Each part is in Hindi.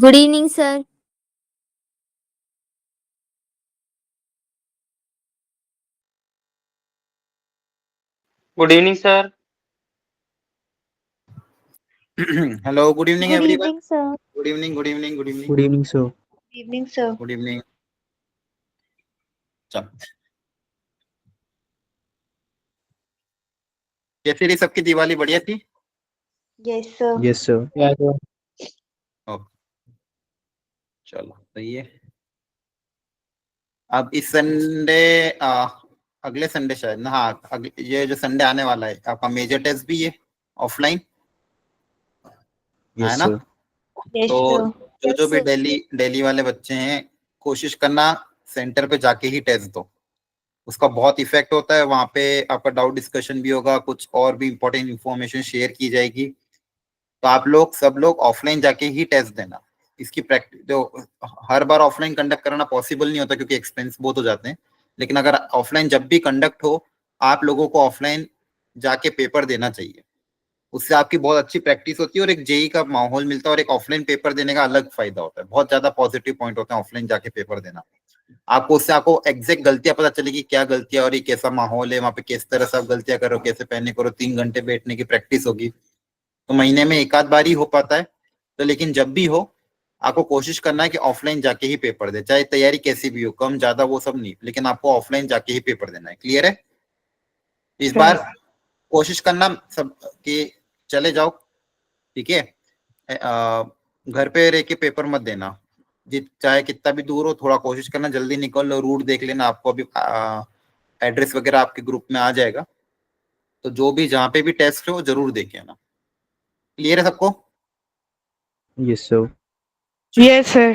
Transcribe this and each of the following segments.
Good evening, sir. Good evening, sir. Hello, good evening, Good everyone. evening, sir. Good evening, good evening, good evening, Good evening, sir. Evening, sir. good evening. चल, कैसी रही सबकी दिवाली? बढ़िया थी? Yes, sir. Yes, sir. Yeah, sir. Okay, चलो सही है। अब इस संडे अगले संडे शायद ना, हाँ ये जो संडे आने वाला है आपका मेजर टेस्ट भी है ऑफलाइन, है Yes, ना? sir. Yes, तो sir. जो जो Yes, भी sir. दिल्ली वाले बच्चे हैं, कोशिश करना सेंटर पे जाके ही टेस्ट दो। उसका बहुत इफेक्ट होता है, वहां पे आपका डाउट डिस्कशन भी होगा, कुछ और भी इंपॉर्टेंट इंफॉर्मेशन शेयर की जाएगी। तो आप लोग सब लोग ऑफलाइन जाके ही टेस्ट देना। इसकी प्रैक्टिस जो हर बार ऑफलाइन कंडक्ट कराना पॉसिबल नहीं होता क्योंकि एक्सपेंस बहुत हो जाते हैं, लेकिन अगर ऑफलाइन जब भी कंडक्ट हो, आप लोगों को ऑफलाइन जाके पेपर देना चाहिए। उससे आपकी बहुत अच्छी प्रैक्टिस होती है और एक जेई का माहौल मिलता है, और एक ऑफलाइन पेपर देने का अलग फायदा होता है। बहुत ज्यादा पॉजिटिव पॉइंट होता है ऑफलाइन जाके पेपर देना। आपको उससे आपको एग्जैक्ट गलतियां पता चलेगी, क्या गलतियां और ये कैसा माहौल है वहां पे, किस तरह से आप गलतियां करो, कैसे पहने करो। 3 घंटे बैठने की प्रैक्टिस होगी, तो महीने में एक आध बार ही हो पाता है। तो लेकिन जब भी हो, आपको कोशिश करना है कि ऑफलाइन जाके ही पेपर दे, चाहे तैयारी कैसी भी हो, कम ज्यादा वो सब नहीं, लेकिन आपको ऑफलाइन जाके ही पेपर देना है। क्लियर है? इस बार कोशिश करना सब कि चले जाओ, ठीक है? घर पे रह के पेपर मत देना, चाहे कितना भी दूर हो, थोड़ा कोशिश करना जल्दी निकल लो। रूट देख लेना, आपको अभी एड्रेस वगैरह आपके ग्रुप में आ जाएगा, तो जो भी जहाँ पे भी टेस्ट हो जरूर देखे आना। क्लियर है सबको? Yes, sir. Yes, sir.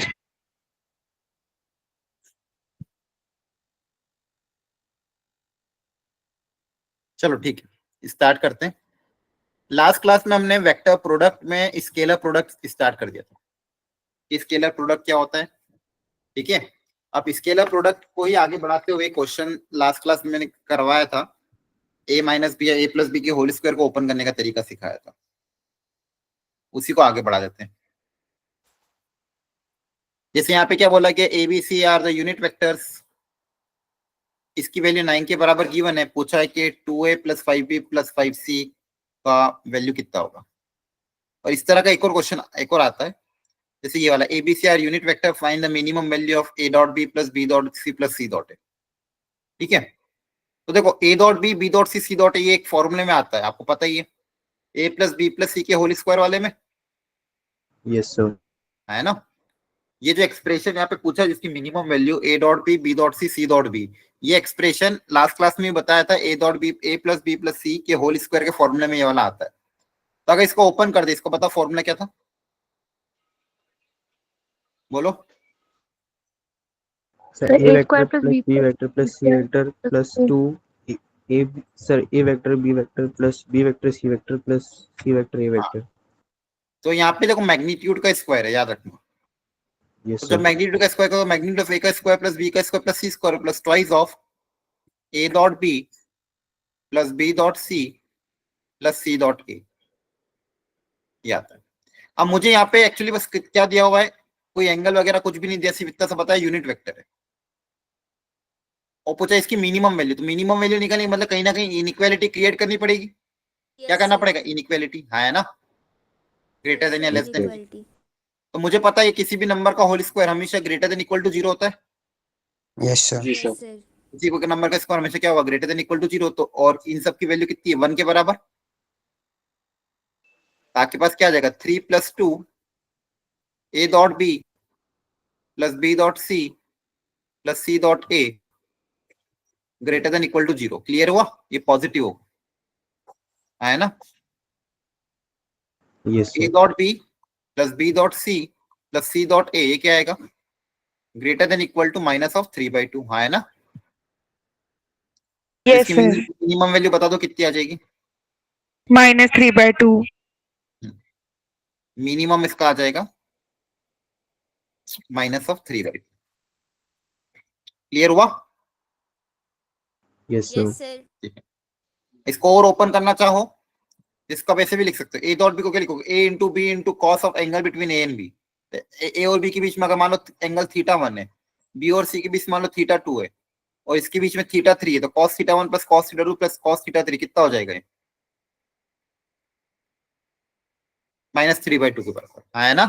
चलो ठीक है, स्टार्ट करते हैं। लास्ट क्लास में हमने वेक्टर प्रोडक्ट में स्केलर प्रोडक्ट स्टार्ट कर दिया था। स्केलर प्रोडक्ट क्या होता है, ठीक है? अब स्केलर प्रोडक्ट को ही आगे बढ़ाते हुए क्वेश्चन लास्ट क्लास में मैंने करवाया था, a माइनस बी या a प्लस बी के होल स्क्वायर को ओपन करने का तरीका सिखाया था, उसी को आगे बढ़ा देते हैं। जैसे यहाँ पे क्या बोला कि A B C are the unit vectors, इसकी वैल्यू 9 के बराबर गिवन है। पूछा है कि 2a plus 5b plus 5c का वैल्यू कितना होगा। और इस तरह का एक और क्वेश्चन एक और आता है, जैसे ये वाला, A B C are unit vector, find the minimum value of a dot B plus b dot c plus c dot A. ठीक है? तो देखो a dot B, b dot c dot A, ये एक फॉर्मूले में आता है, आपको पता ही है, a plus B plus C के होल स्क्वायर वाले में, Yes, sir. है ना? ये जो एक्सप्रेशन यहाँ पे पूछा है जिसकी minimum value a dot B dot C dot B, ये एक्सप्रेशन लास्ट क्लास में बताया था, a dot B, a plus B plus C के होल स्क्वायर के फॉर्मूले में ये वाला आता है। तो अगर इसको ओपन कर दे, इसको पता फॉर्मूला क्या था? बोलो। Sir, Sir, A A vector square plus plus B B plus vector C plus C square vector plus plus A. 2 sir, A vector B vector plus B vector C vector plus C vector A vector. तो यहाँ पे देखो मैग्नीट्यूड का स्क्वायर है, याद रखना। Yes, तो sir. जब मैग्नीट्यूड का स्क्वायर करो, मैग्नीट्यूड ऑफ ए का स्क्वायर प्लस बी का square plus C square plus twice of A dot B plus B dot C plus C dot A, ये आता है। अब मुझे यहाँ पे एक्चुअली बस क्या दिया हुआ है, कोई एंगल वगैरह कुछ भी नहीं दिया, सिर्फ इतना सा पता है यूनिट वेक्टर है, और पूछा इसकी मिनिमम वैल्यू। तो मिनिमम वैल्यू निकालने मतलब कहीं ना कहीं इनइक्वालिटी क्रिएट करनी पड़ेगी। क्या Yes, करना sir. पड़ेगा? इनइक्वालिटी, है ना? ग्रेटर Yes, देन या sir. Less than. Inequality. तो मुझे पता है किसी भी नंबर का होल स्क्वायर हमेशा greater than equal to zero होता है। Yes sir. Yes, sir. किसी को नंबर का स्क्वायर हमेशा क्या होगा? Greater than equal to zero. तो और इन सब की वैल्यू कितनी है? 1 के बराबर। तो आपके पास क्या आ जाएगा? 3 plus 2 A dot B plus B dot C plus C dot A greater than equal to zero. Clear हुआ? ये पॉजिटिव होगा, है ना? Yes, A sir. Dot B plus B dot C plus C dot A, ये क्या आएगा? Greater than equal to minus of 3/2, है ना? तो Yes, इसकी sir. मिनिमम वैल्यू बता दो कितनी आ जाएगी? -3/2. मिनिमम इसका आ जाएगा माइनस ऑफ 3/2। क्लियर हुआ? Yes, sir. Yes, sir. ठीक है। इसको और ओपन करना चाहो, इसका वैसे भी लिख सकते हो, ए डॉट बी को क्या लिखोगे? A into B into cos of angle between A and B. A और बी के बीच में अगर मान लो एंगल θ1 है, बी और सी के बीच मान लो θ2 है, और इसके बीच में θ3 है, तो cos θ1 plus cos θ2 plus cos θ3 कितना हो जाएगा? -3/2 के बराबर है ना?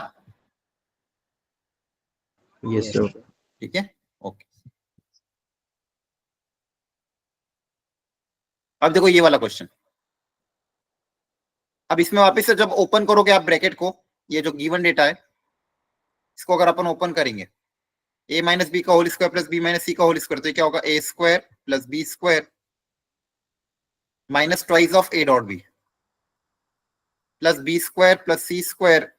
yes sir, ठीक है, ओके। अब देखो ये वाला क्वेश्चन, अब इसमें वापस से जब ओपन करोगे आप ब्रैकेट को, ये जो गिवन डेटा है इसको अगर अपन ओपन करेंगे, a माइनस बी का whole square plus B minus C का होल स्क्वायर, तो क्या होगा? a square plus B square minus twice of a dot B plus B square plus C square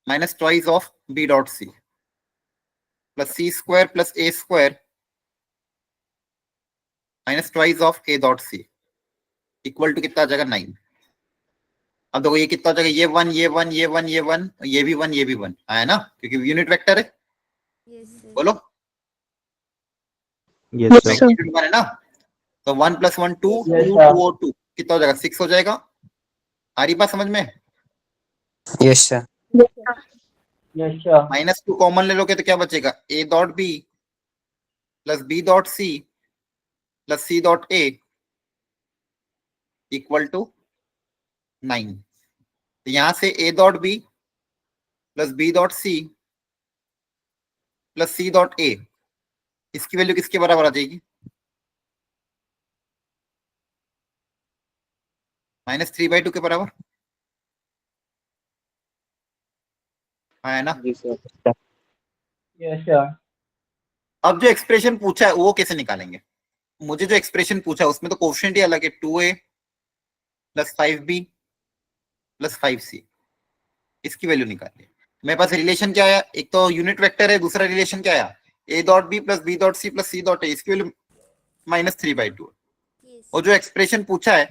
minus twice of b dot C plus C square plus a square minus twice of a dot C equal to कितना आ जाएगा? 9। अब देखो ये कितना हो जाएगा? ये 1 ये 1 ये 1 ये 1 ये भी 1 ये भी 1 है ना, क्योंकि यूनिट वेक्टर है। बोलो yes sir, Yes, sir. Unit one है ना, तो 1 + 1 2 Yes, 2 sir. 2 और 2 कितना हो जाएगा? 6 हो जाएगा। आ रही बात समझ में? Yes sir. Yes, sir. -2 common ले लोगे तो क्या बचेगा? a dot B plus B dot C plus C dot A equal to 9। तो यहां से a dot B plus B dot C plus C dot A, इसकी वैल्यू किसके बराबर आ जाएगी? -3/2 के बराबर है ना? जी सर, Yes, sir. अब जो एक्सप्रेशन पूछा है वो कैसे निकालेंगे? मुझे जो एक्सप्रेशन पूछा है उसमें तो कोफिशिएंट ही अलग है, 2a plus 5b plus 5c, इसकी वैल्यू निकालिए। मेरे पास रिलेशन क्या आया? एक तो यूनिट वेक्टर है, दूसरा रिलेशन क्या आया? a dot B plus B dot C plus C dot A, इसकी वैल्यू -3/2। और जो एक्सप्रेशन पूछा है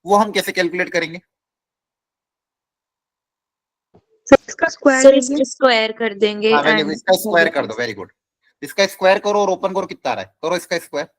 वो हम कैसे कैलकुलेट करेंगे? सर इसका स्क्वायर सर लीजिए। इसको स्क्वायर कर देंगे हाँ वेरी गुड, and इसका स्क्वायर कर दो। वेरी गुड, इसका स्क्वायर करो और ओपन करो, कितना आ रहा है? करो इसका स्क्वायर।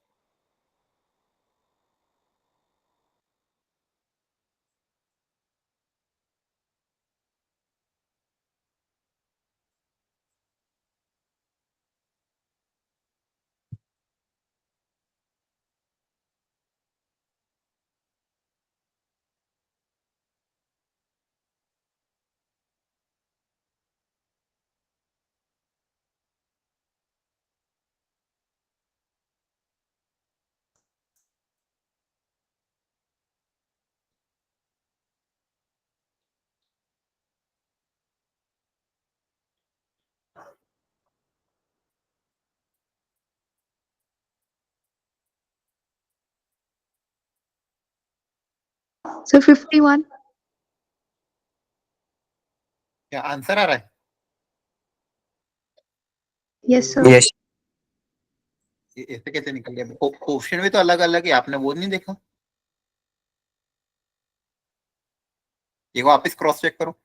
सर 51। क्या आंसर आ रहा है? Yes sir. यस ऐसे कैसे निकल गया? क्वेश्चन भी तो अलग अलग है, आपने वो नहीं देखा? ये वापस क्रॉस चेक करो।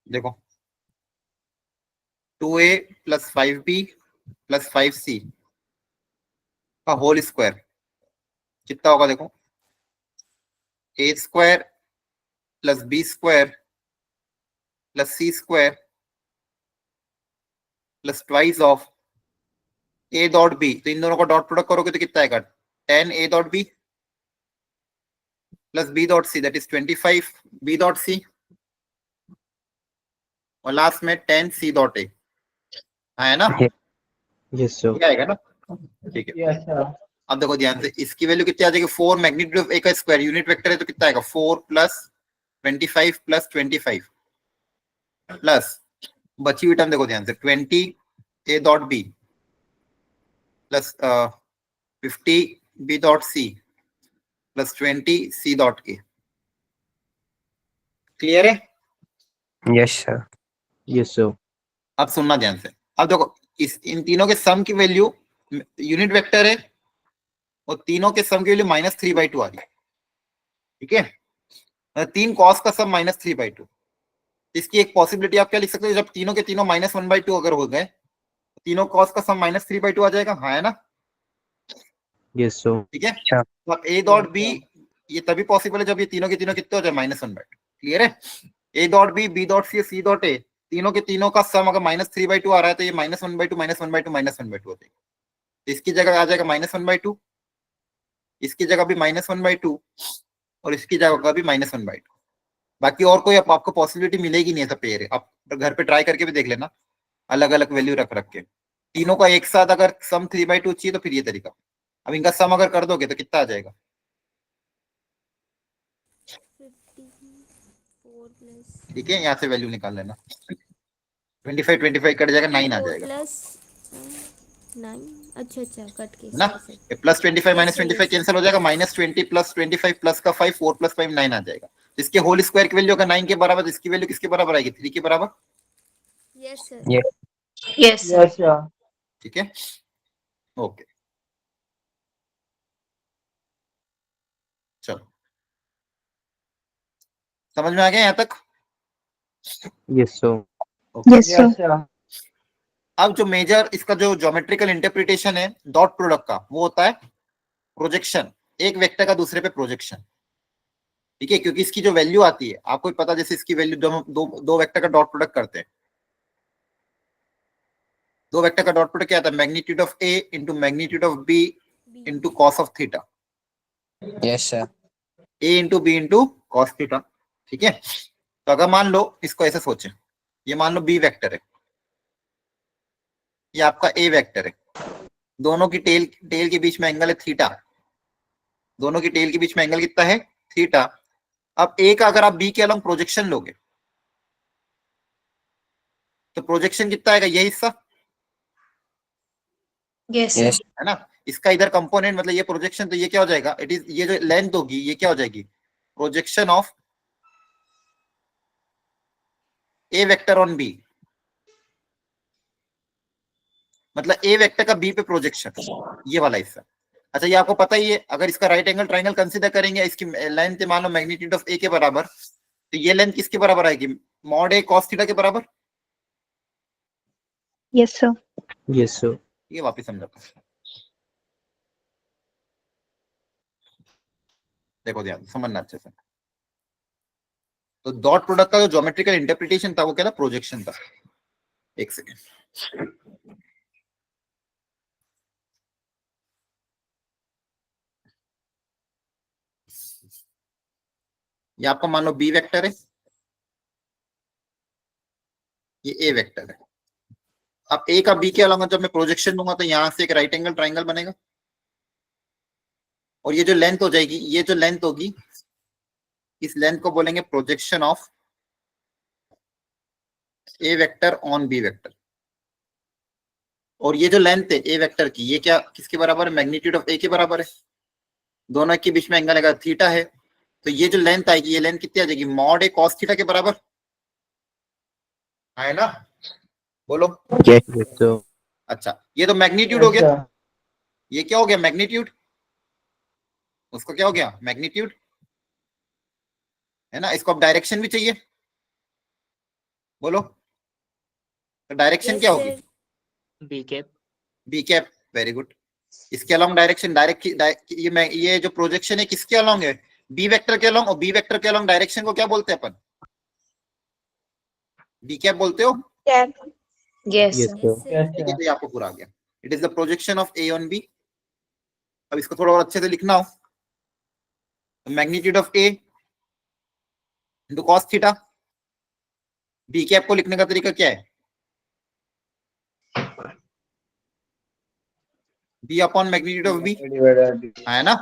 देखो 2a plus 5b plus 5c का होल स्क्वायर कितना होगा? देखो a square plus B square plus C square plus twice of a dot B, तो इन दोनों को डॉट प्रोडक्ट करोगे तो कितना आएगा? 10a dot B plus b dot C, that is 25 b dot C, और लास्ट में 10c डॉट ए है ना? yes sir, ये आएगा ना? ठीक है। Yes, sir. अब देखो ध्यान से, इसकी वैल्यू कितनी आ जाएगी? 4 मैग्नीट्यूड ऑफ ए का स्क्वायर, यूनिट वेक्टर है तो कितना आएगा? 4 प्लस 25 प्लस 25 प्लस बची हुई टर्म देखो ध्यान से, 20 A dot B plus 50 B dot C plus 20 C dot A. Clear है? Yes sir. yes sir, अब सुनना ध्यान से। अब देखो इस इन तीनों के सम की वैल्यू, यूनिट वेक्टर है और तीनों के सम की वैल्यू -3/2 आ रही है। ठीक है, 3 कॉस का सम -3/2। इसकी एक पॉसिबिलिटी आप क्या लिख सकते हो, जब तीनों के तीनों -1/2 अगर हो गए, तीनों कॉस का सम -3/2 आ जाएगा, हाँ है ना? Yes, sir. ठीक है, अच्छा। तो अब ए डॉट बी ये तभी पॉसिबल है जब ये तीनों के तीनों कितने हो जाए -1/2। क्लियर है? A dot B dot C dot A, तीनों के तीनों का सम अगर -3/2 आ रहा है तो ये -1/2 -1/2 -1/2 हो जाएगा। तो इसकी जगह आ जाएगा -1/2, इसकी जगह भी -1/2 और इसकी जगह भी -1/2। बाकी और कोई आपको पॉसिबिलिटी मिलेगी नहीं ऐसा पेयर है। आप घर पे ट्राई करके भी देख लेना, अलग अलग वैल्यू रख के। तीनों का एक साथ अगर सम 3/2 चाहिए तो फिर ये तरीका। अब इनका सम अगर कर दोगे तो कितना आ जाएगा? 54 प्लस ठीक है, यहाँ से वैल्यू निकाल लेना। 25 कट जाएगा, 9 आ 4 जाएगा, प्लस 9। अच्छा कट के है ना? प्लस 25 -25 कैंसिल हो जाएगा, -20 प्लस 25 प्लस का 5, 4 प्लस 5 9 आ जाएगा। इसके होल स्क्वायर की वैल्यू अगर 9 के बराबर, तो इसकी वैल्यू किसके बराबर आएगी? 3 के बराबर। Yes sir. Yes, sir. Yes, sir. ठीक है, ओके, चलो समझ में आ गया यहाँ तक? Yes, sir. Yes, sir. Yes, sir. अब जो मेजर इसका जो ज्योमेट्रिकल इंटरप्रिटेशन है डॉट प्रोडक्ट का, वो होता है प्रोजेक्शन, एक वेक्टर का दूसरे पे प्रोजेक्शन। ठीक है, क्योंकि इसकी जो वैल्यू आती है आपको पता, जैसे इसकी वैल्यू जब हम दो वेक्टर का डॉट प्रोडक्ट करते हैं, दो वेक्टर का डॉट प्रोडक्ट क्या आता है? Magnitude of A into magnitude of B into cos of theta, Yes, sir. A into B into cos theta. ठीक है, तो अगर मान लो इसको ऐसे सोचें, ये मान लो बी वेक्टर है, ये आपका ए वेक्टर है, दोनों की टेल के बीच में एंगल है थीटा, दोनों की टेल के बीच में एंगल कितना है? थीटा। अब ए का अगर आप बी के अलॉन्ग प्रोजेक्शन लोगे तो प्रोजेक्शन कितना आएगा? ये हिस्सा Yes, sir. Yes. है ना, इसका इधर कंपोनेंट मतलब ये प्रोजेक्शन, तो ये क्या हो जाएगा? इट इज, ये जो लेंथ होगी ये क्या हो जाएगी? Projection of A vector on B, मतलब ए वेक्टर का बी पे प्रोजेक्शन, ये वाला हिस्सा। अच्छा, ये आपको पता ही है, अगर इसका राइट एंगल ट्राइंगल कंसीडर करेंगे, इसकी लेंथ मान लो मैग्नीट्यूड ऑफ ए के बराबर, तो ये लेंथ किसके बराबर आएगी? मॉड ए कॉस थीटा के बराबर। Yes, sir. Yes, sir. ये वापस समझाता हूं, देखो ध्यान समझना अच्छे से। तो डॉट प्रोडक्ट का जो ज्योमेट्रिकल इंटरप्रिटेशन था वो क्या था? प्रोजेक्शन था। एक सेकेंड, ये आपका मान लो बी वेक्टर है, ये ए वेक्टर है। अब ए का बी के अलावा जब मैं प्रोजेक्शन दूंगा तो यहां से एक राइट एंगल ट्राइंगल बनेगा, और ये जो लेंथ हो जाएगी, ये जो लेंथ होगी, इस लेंथ को बोलेंगे projection of A vector on B vector. और ये जो लेंथ है ए वेक्टर की, ये क्या किसके बराबर है? मैग्नीट्यूड ऑफ ए के बराबर है, दोनों के बीच में एंगल आएगा थीटा है, तो ये जो लेंथ आएगी, ये लेंथ कितनी आ जाएगी? मॉड ए कॉस थीटा के बराबर है ना? बोलो। Yes, sir. अच्छा, ये तो मैग्नीट्यूड हो Yes, गया, sir. ये क्या हो गया? मैग्नीट्यूड, उसको क्या हो गया? मैग्नीट्यूड, है ना? इसको अब डायरेक्शन भी चाहिए, बोलो, तो डायरेक्शन क्या होगी? B cap. B cap, very good. इसके अलोंग डायरेक्शन, ये जो प्रोजेक्शन है किसके अलोंग है? बी वेक्टर के अलोंग, और बी वेक्टर के अलोंग डायरेक्शन को क्या बोलते हैं अपन? बी कैप बोलते हो? Yes, Yes, sir. sir. Yes, ठीक है, sir. तो ये आपको पूरा आ गया। It is the projection of A on B. अब इसको थोड़ा और अच्छे से लिखना हो, magnitude of A into cos theta. B cap को लिखने का तरीका क्या है? B upon magnitude of B, है ना?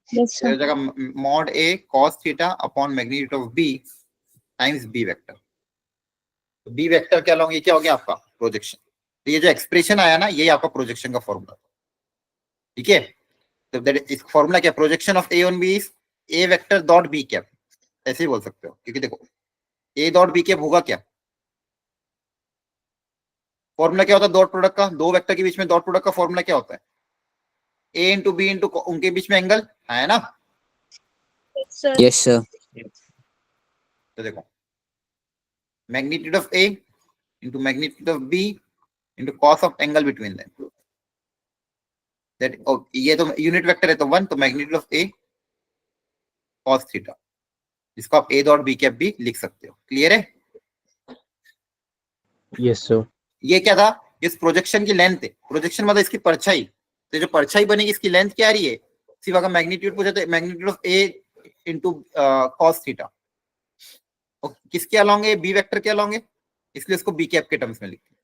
Yes, sir. जगह mod A cos theta upon magnitude of B times B vector. B vector के अलोंग ये क्या हो गया आपका? प्रोजेक्शन। तो ये जो एक्सप्रेशन आया ना, ये आपका प्रोजेक्शन का फॉर्मूला। ठीक है, तो दैट इज फॉर्मूला क्या? Projection of A on B is A vector dot B cap, ऐसे ही बोल सकते हो, क्योंकि देखो ए डॉट बी कैप होगा क्या? फॉर्मूला क्या होता है डॉट प्रोडक्ट का? दो वेक्टर के बीच में डॉट प्रोडक्ट का फॉर्मूला क्या होता है? ए इंटू बी इंटू उनके बीच में एंगल, है ना? Sir. Yes, sir. तो देखो, magnitude of A into magnitude of B into cos of angle between them, that ये तो यूनिट वेक्टर है तो 1, तो magnitude of A cos theta, इसको आप ए डॉट बी कैप भी लिख सकते हो। क्लियर है? Yes, sir. ये क्या था? इस प्रोजेक्शन की लेंथ है, प्रोजेक्शन मतलब इसकी परछाई, तो जो परछाई बनेगी इसकी लेंथ क्या आ रही है? सिर्फ अगर मैग्नीट्यूड पूछे तो magnitude of A into cos theta, किसके अलोंग है? बी वेक्टर के अलोंग है, इसलिए इसको बी कैप के टर्म्स में लिखते हैं।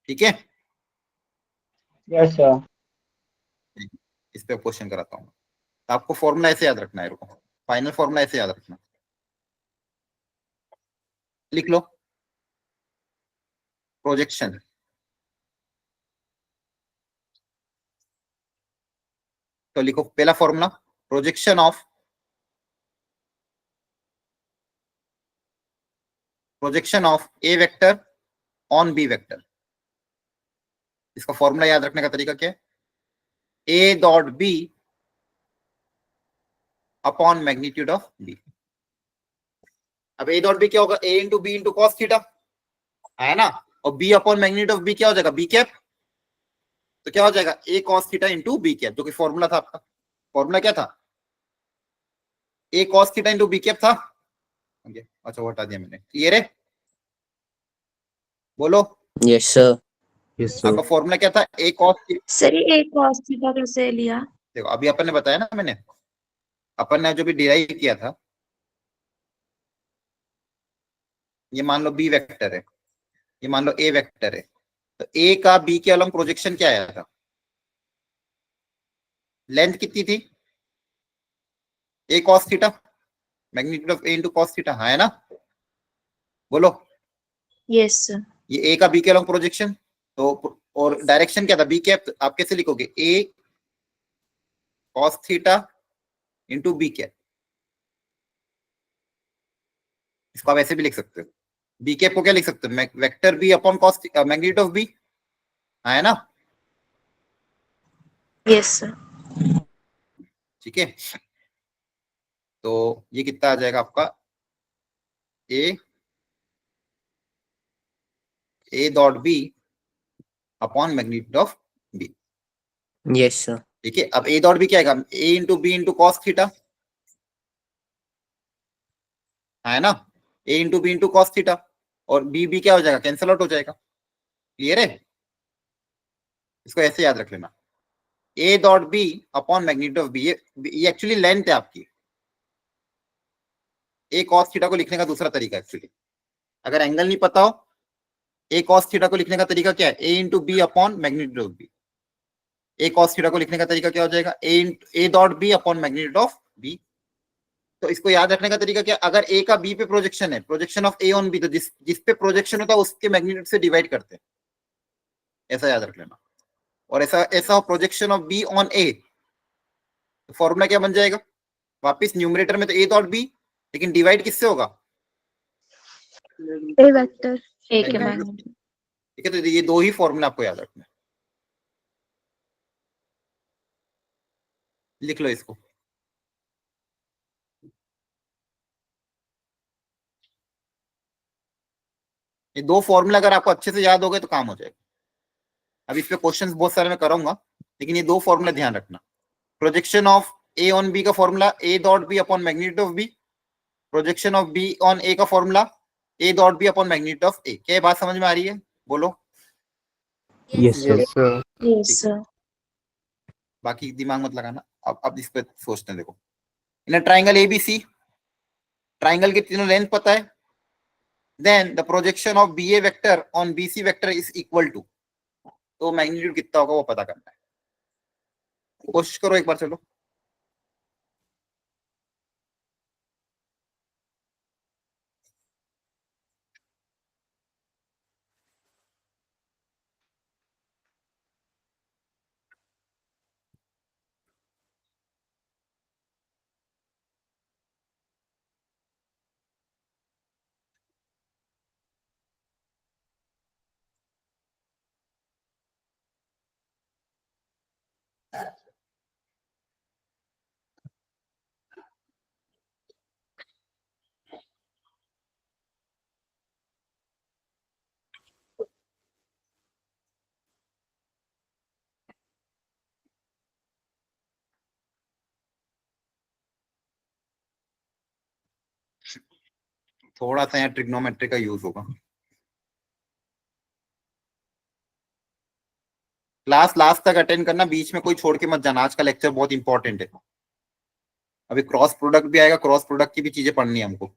ठीक है? Yes sir. इस पे क्वेश्चन कराता हूँ, तो आपको फॉर्मूला ऐसे याद रखना है, रुको, फाइनल फॉर्मूला ऐसे याद रखना, लिख लो। प्रोजेक्शन तो लिखो, पहला formula projection of A vector on B vector. इसका फॉर्मूला याद रखने का तरीका क्या है? A dot B upon magnitude of B. अब ए डॉट बी क्या होगा? A into B into cos theta, है ना, और B upon magnitude of B क्या हो जाएगा? B cap. तो क्या हो जाएगा? A cos theta into B cap, जो कि फॉर्मूला था आपका। फॉर्मूला क्या था? ए cos theta into B cap था। अच्छा, वो हटा दिया मैंने। क्लियर है? बोलो। Yes, sir. Yes, sir. आपका फॉर्मूला क्या था? ए कॉस। सर ये एक cos थीटा कैसे लिया? देखो, अभी अपन ने बताया ना, अपन ने जो भी डिराइव किया था, ये मान लो बी वेक्टर है, ये मान लो ए वेक्टर है, तो ए का बी के अलोंग प्रोजेक्शन क्या आया था? लेंथ कितनी थी? A cos theta, magnitude of A into cos theta, है ना? बोलो। Yes sir. ये ए का बी के अलोंग प्रोजेक्शन, तो और डायरेक्शन क्या था? B cap. तो आप कैसे लिखोगे? A cos theta into B cap. इसको आप ऐसे भी लिख सकते हो, बी कैप को क्या लिख सकते हो? Vector B upon cos magnitude of B, है ना? Yes sir. ठीक है, तो ये कितना आ जाएगा आपका? A dot B upon magnitude of B. Yes, sir. ठीक है, अब ए डॉट बी क्या आएगा? A into B into cos theta, है ना? A into B into cos theta, और बी बी क्या हो जाएगा? कैंसल आउट हो जाएगा। क्लियर है? इसको ऐसे याद रख लेना, A dot B upon magnitude of B. ये एक्चुअली लेंथ है आपकी। ए कॉस थीटा को लिखने का दूसरा तरीका एक्चुअली, अगर एंगल नहीं पता हो, ए कॉस थीटा को लिखने का तरीका क्या है? A into B upon magnitude of B. A cos theta को लिखने का तरीका क्या हो जाएगा? A dot B upon magnitude of B. तो इसको याद रखने का तरीका क्या? अगर ए का बी पे प्रोजेक्शन है, projection of A on B, तो जिस पे प्रोजेक्शन होता है उसके मैग्नीट्यूड से डिवाइड करते हैं, ऐसा याद रख लेना। और ऐसा ऐसा प्रोजेक्शन ऑफ बी ऑन ए, तो फॉर्मूला क्या बन जाएगा? वापस न्यूमरेटर में तो ए डॉट बी, लेकिन डिवाइड किससे होगा? A vector. A के Magnitude. magnitude. ठीक है, तो ये दो ही फॉर्मूला आपको याद रखना है, लिख लो इसको। ये दो फॉर्मूला अगर आपको अच्छे से याद हो गए तो काम हो जाएगा। अब इस पे क्वेश्चंस बहुत सारे मैं करूंगा, लेकिन ये दो फॉर्मूला ध्यान रखना। Projection of A on B का formula A dot B upon magnitude of B, projection of B on A का formula A dot B upon magnitude of A. क्या बात समझ में आ रही है? बोलो। Yes, sir. Yes, sir. Yes sir. बाकी दिमाग मत लगाना, अब इस पे सोचते हैं। देखो, इन ट्राइंगल एबीसी, ट्राइंगल के तीनों लेंथ पता है, then the projection of B A vector on B C vector is equal to, तो मैग्नीट्यूड कितना होगा वो पता करना है। कोशिश करो एक बार, चलो। थोड़ा सा यहाँ ट्रिग्नोमेट्री का यूज होगा। क्लास लास्ट तक अटेंड करना, बीच में कोई छोड़ के मत जाना, आज का लेक्चर बहुत इंपॉर्टेंट है। अभी क्रॉस प्रोडक्ट भी आएगा, क्रॉस प्रोडक्ट की भी चीजें पढ़नी है हमको।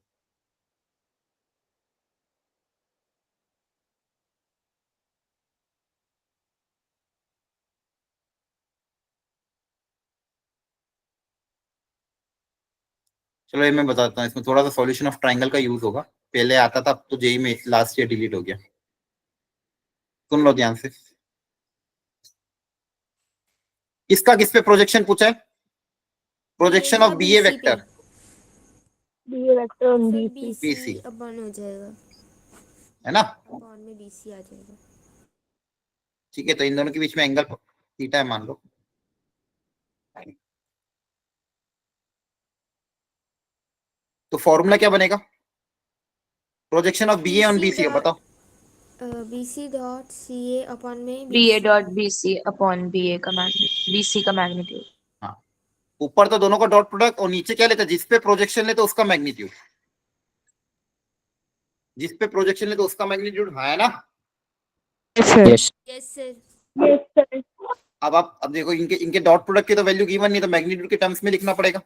चलो ये मैं बताता हूँ, इसमें थोड़ा सा सॉल्यूशन ऑफ ट्रायंगल का यूज होगा। पहले आता था, अब तो जेई में लास्ट ईयर डिलीट हो गया। सुन लो ध्यान से। किसका किस पे प्रोजेक्शन पूछा है? Projection of B A vector. B vector on sir B BC BC upon हो जाएगा, है ना? अपॉन में BC आ जाएगा। ठीक है, तो इन दोनों के बीच में एंगल थीटा है मान लो। तो फॉर्मूला क्या बनेगा? Projection of B A on BC, बताओ। BC डॉट CA अपॉन में B A BC। Dot B C upon B A का मैग्नीट्यूड, बी सी का मैग्नीट्यूड। हाँ, ऊपर तो दोनों का डॉट प्रोडक्ट और नीचे क्या लेते हैं? जिस पे प्रोजेक्शन लेते उसका मैग्नीट्यूड। जिस पे प्रोजेक्शन लेते उसका मैग्नीट्यूड, हाँ है ना? Yes. Yes sir. अब देखो, इनके इनके डॉट प्रोडक्ट की तो वैल्यू गिवन नहीं, तो मैग्नीट्यूड के टर्म्स में लिखना पड़ेगा।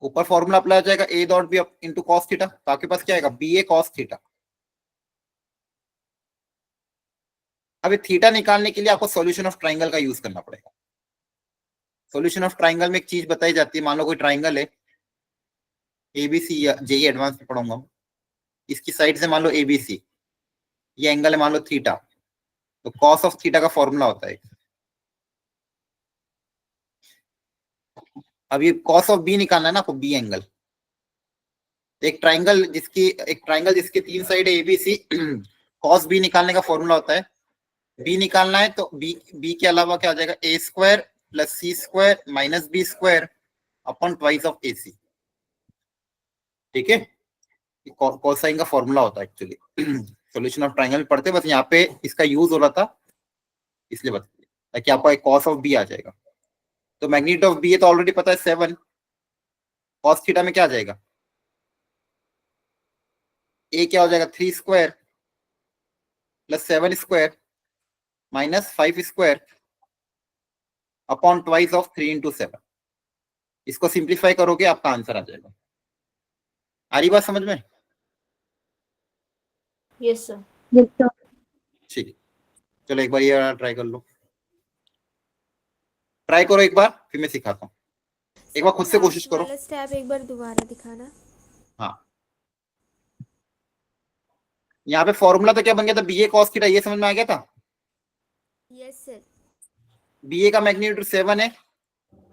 ऊपर फॉर्मूला अप्लाई हो जाएगा, A dot B into cos theta, तो आपके पास क्या आएगा? B A cos theta. अभी थीटा निकालने के लिए आपको सॉल्यूशन ऑफ ट्राइंगल का यूज करना पड़ेगा। सॉल्यूशन ऑफ ट्राइंगल में एक चीज बताई जाती है, मान लो कोई ट्राइंगल है एबीसी, या जेई एडवांस में पढ़ूंगा, इसकी साइड से मान लो एबीसी, ये एंगल है मान लो थीटा, तो कॉस ऑफ थीटा का फॉर्मूला होता है। अब ये कॉस ऑफ बी निकालना है ना, आपको बी एंगल। एक ट्राइंगल जिसके 3 साइड है एबीसी, कॉस बी निकालने का फॉर्मूला होता है। बी निकालना है तो बी के अलावा क्या हो जाएगा? A square plus C square minus B square upon twice of A C. ठीक है, कोसाइन का फॉर्मूला होता है एक्चुअली। सॉल्यूशन ऑफ ट्राइंगल में पढ़ते, बस यहाँ पे इसका यूज हो रहा था इसलिए बता, ताकि आपको एक कॉस ऑफ बी आ जाएगा। तो मैग्नीट्यूड ऑफ बी तो ऑलरेडी पता है 7, कॉस थीटा में क्या आ जाएगा? ए क्या हो जाएगा? 3 square plus 7 square minus 5 square upon twice of 3 into 7। इसको सिंप्लीफाई करोगे आपका आंसर आ जाएगा। आ रही बात समझ में? Yes sir. ठीक है, चलो एक बार ये ट्राई कर लो। ट्राई करो एक बार, फिर मैं सिखाता हूँ। एक बार खुद से कोशिश करो। वाला स्टेप एक बार दोबारा दिखाना। हाँ, यहाँ पे फॉर्मूला तो क्या बन गया था? बी ए कॉस थीटा, ये समझ में आ गया था। Yes sir. बी ए का मैग्नीट्यूड 7 है,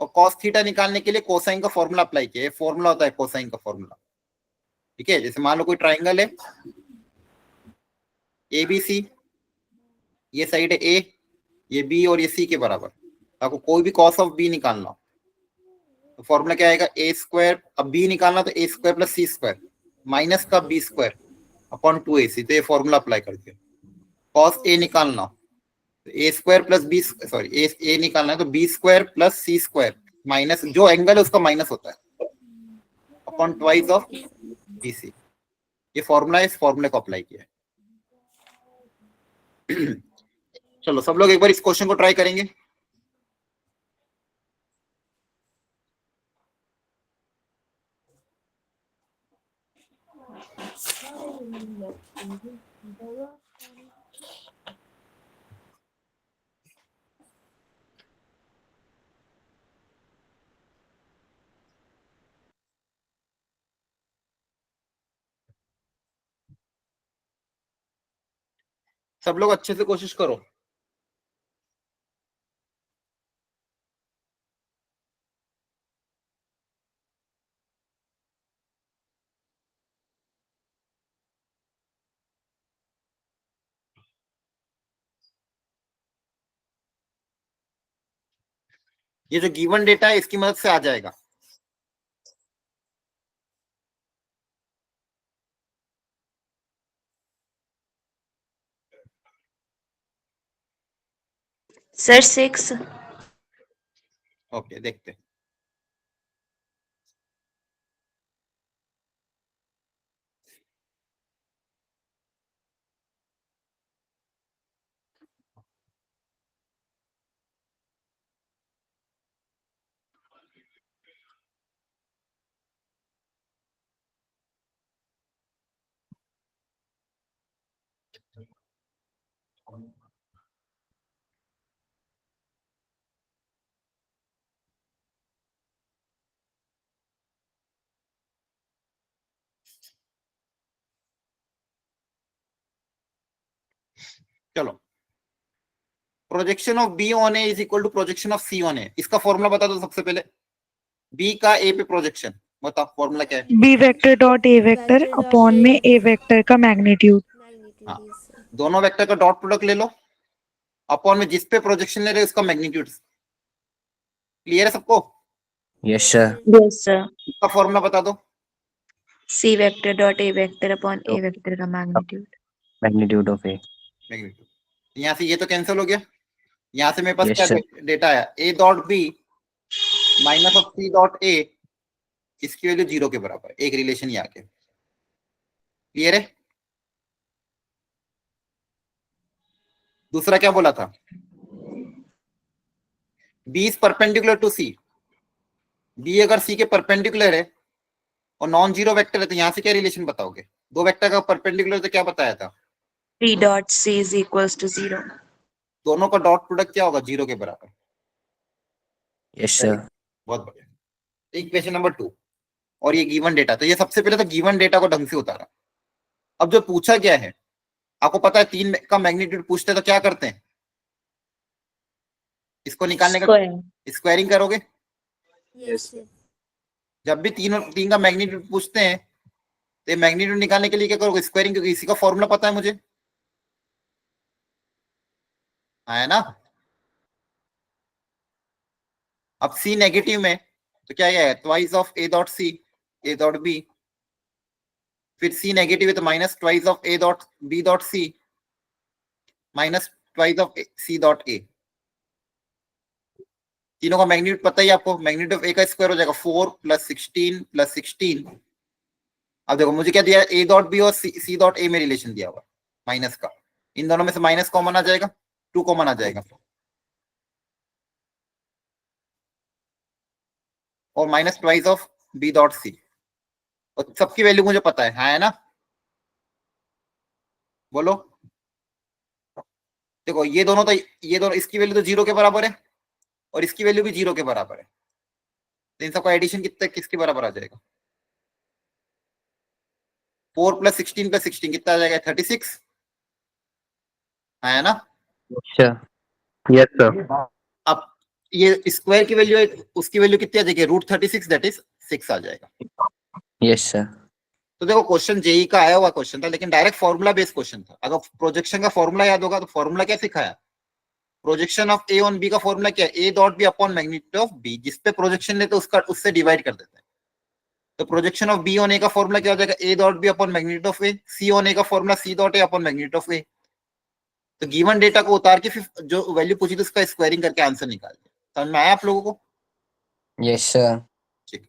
और कॉस थीटा निकालने के लिए कोसाइन का फॉर्मूला अप्लाई किया। फॉर्मूला होता है कोसाइन का फॉर्मूला। ठीक है, जैसे मान लो कोई ट्राइंगल है ए बी सी, ये साइड है ए, ये बी और ये सी के बराबर। आपको कोई भी कॉस ऑफ बी निकालना हो तो फॉर्मूला क्या आएगा? ए स्क्वायर, अब बी निकालना तो A square plus C square minus का बी स्क्वायर अपॉन 2ac। तो ये फॉर्मूला अप्लाई कर दिया। कॉस ए निकालना तो A square plus B, sorry A निकालना है तो B square plus C square minus जो एंगल है उसका माइनस होता है upon twice of B C. ये फॉर्मूला है, इस फॉर्मूले को अप्लाई किया है। चलो सब लोग एक बार इस क्वेश्चन को ट्राई करेंगे। सब लोग अच्छे से कोशिश करो। ये जो गिवन डेटा है इसकी मदद से आ जाएगा। सर 6। ओके देखते हैं। चलो, projection of B on A is equal to projection of C on A, इसका फॉर्मूला बता दो सबसे पहले। बी का ए पे प्रोजेक्शन बताओ, फॉर्मूला क्या है? B vector dot A vector upon में ए वेक्टर का मैग्नीट्यूड। हाँ, मैग्नीट्यूड इज दोनों वेक्टर का डॉट प्रोडक्ट ले लो, अपॉन में जिस पे प्रोजेक्शन ले रहे हो उसका मैग्नीट्यूड। क्लियर है सबको? Yes sir. Yes sir. इसका फॉर्मूला बता दो। C vector dot A vector upon A vector का magnitude. Magnitude of A. Magnitude, यहाँ से ये तो कैंसिल हो गया, यहाँ से मेरे पास Yes, क्या sir. डेटा आया? A dot B minus of C dot A, इसकी वैल्यू 0 के बराबर है। एक रिलेशन ये आ गया। क्लियर है? दूसरा क्या बोला था? B is perpendicular to C. B अगर सी के परपेंडिकुलर है और नॉन जीरो वेक्टर है तो यहाँ से क्या रिलेशन बताओगे? दो वेक्टर का परपेंडिकुलर तो क्या बताया था? P dot C is equals to 0. दोनों का डॉट प्रोडक्ट क्या होगा? 0 के बराबर। Yes sir. बहुत बढ़िया। इक्वेशन नंबर 2, और ये गिवन डेटा। तो ये सबसे पहले तो गिवन डेटा को ढंग से उतारा। अब जो पूछा गया है, आपको पता है 3 का मैग्नीट्यूड पूछते हैं तो क्या करते हैं? इसको निकालने का स्क्वायरिंग करोगे। Yes sir. जब भी 3 का मैग्नीट्यूड पूछते हैं तो मैग्नीट्यूड निकालने के लिए क्या करोगे? स्क्वायरिंग, क्योंकि इसी का फॉर्मूला पता है मुझे, है ना? अब सी नेगेटिव में तो क्या है? Twice of A dot C, A dot B. फिर सी नेगेटिव है तो minus twice of A dot B dot C, minus twice of C dot A. तीनों का मैग्नीट्यूड पता ही आपको। मैग्नीट्यूड ऑफ ए का स्क्वायर हो जाएगा 4 + 16 + 16। अब देखो मुझे क्या दिया है? ए डॉट बी और सी डॉट ए में रिलेशन दिया हुआ माइनस का। इन दोनों में से माइनस कॉमन आ जाएगा, 2 कॉमन आ जाएगा, और minus twice of B dot C. और सबकी वैल्यू मुझे पता है, हाँ है ना? बोलो। देखो ये दोनों तो, ये दोनों, इसकी वैल्यू तो 0 के बराबर है और इसकी वैल्यू भी 0 के बराबर है। तो इन सबका एडिशन कितने किसके बराबर आ जाएगा? 4 + 16 + 16 कितना आ जाएगा? 36, है ना? अच्छा। Yes sir. अब ये स्क्वायर की वैल्यू है, उसकी वैल्यू कितनी आ जाएगी? √36, दैट इज 6 आ जाएगा। Yes sir. तो देखो क्वेश्चन जेई का आया हुआ क्वेश्चन था, लेकिन डायरेक्ट फॉर्मूला बेस्ड क्वेश्चन था। अगर प्रोजेक्शन का फॉर्मूला याद होगा तो फॉर्मूला क्या सिखाया? Projection of A on B का फॉर्मूला क्या है? A dot B upon magnitude of B. जिस पे प्रोजेक्शन लेते उसका उससे डिवाइड कर देते हैं। तो projection of B on A का फॉर्मूला क्या हो जाएगा? A dot B upon magnitude of A. C on A का formula C dot A upon magnitude of A. तो गिवन डेटा को उतार के फिर जो वैल्यू पूछी थी उसका स्क्वायरिंग करके आंसर निकाल दिया। समझ में आया आप लोगों को? Yes sir. ठीक।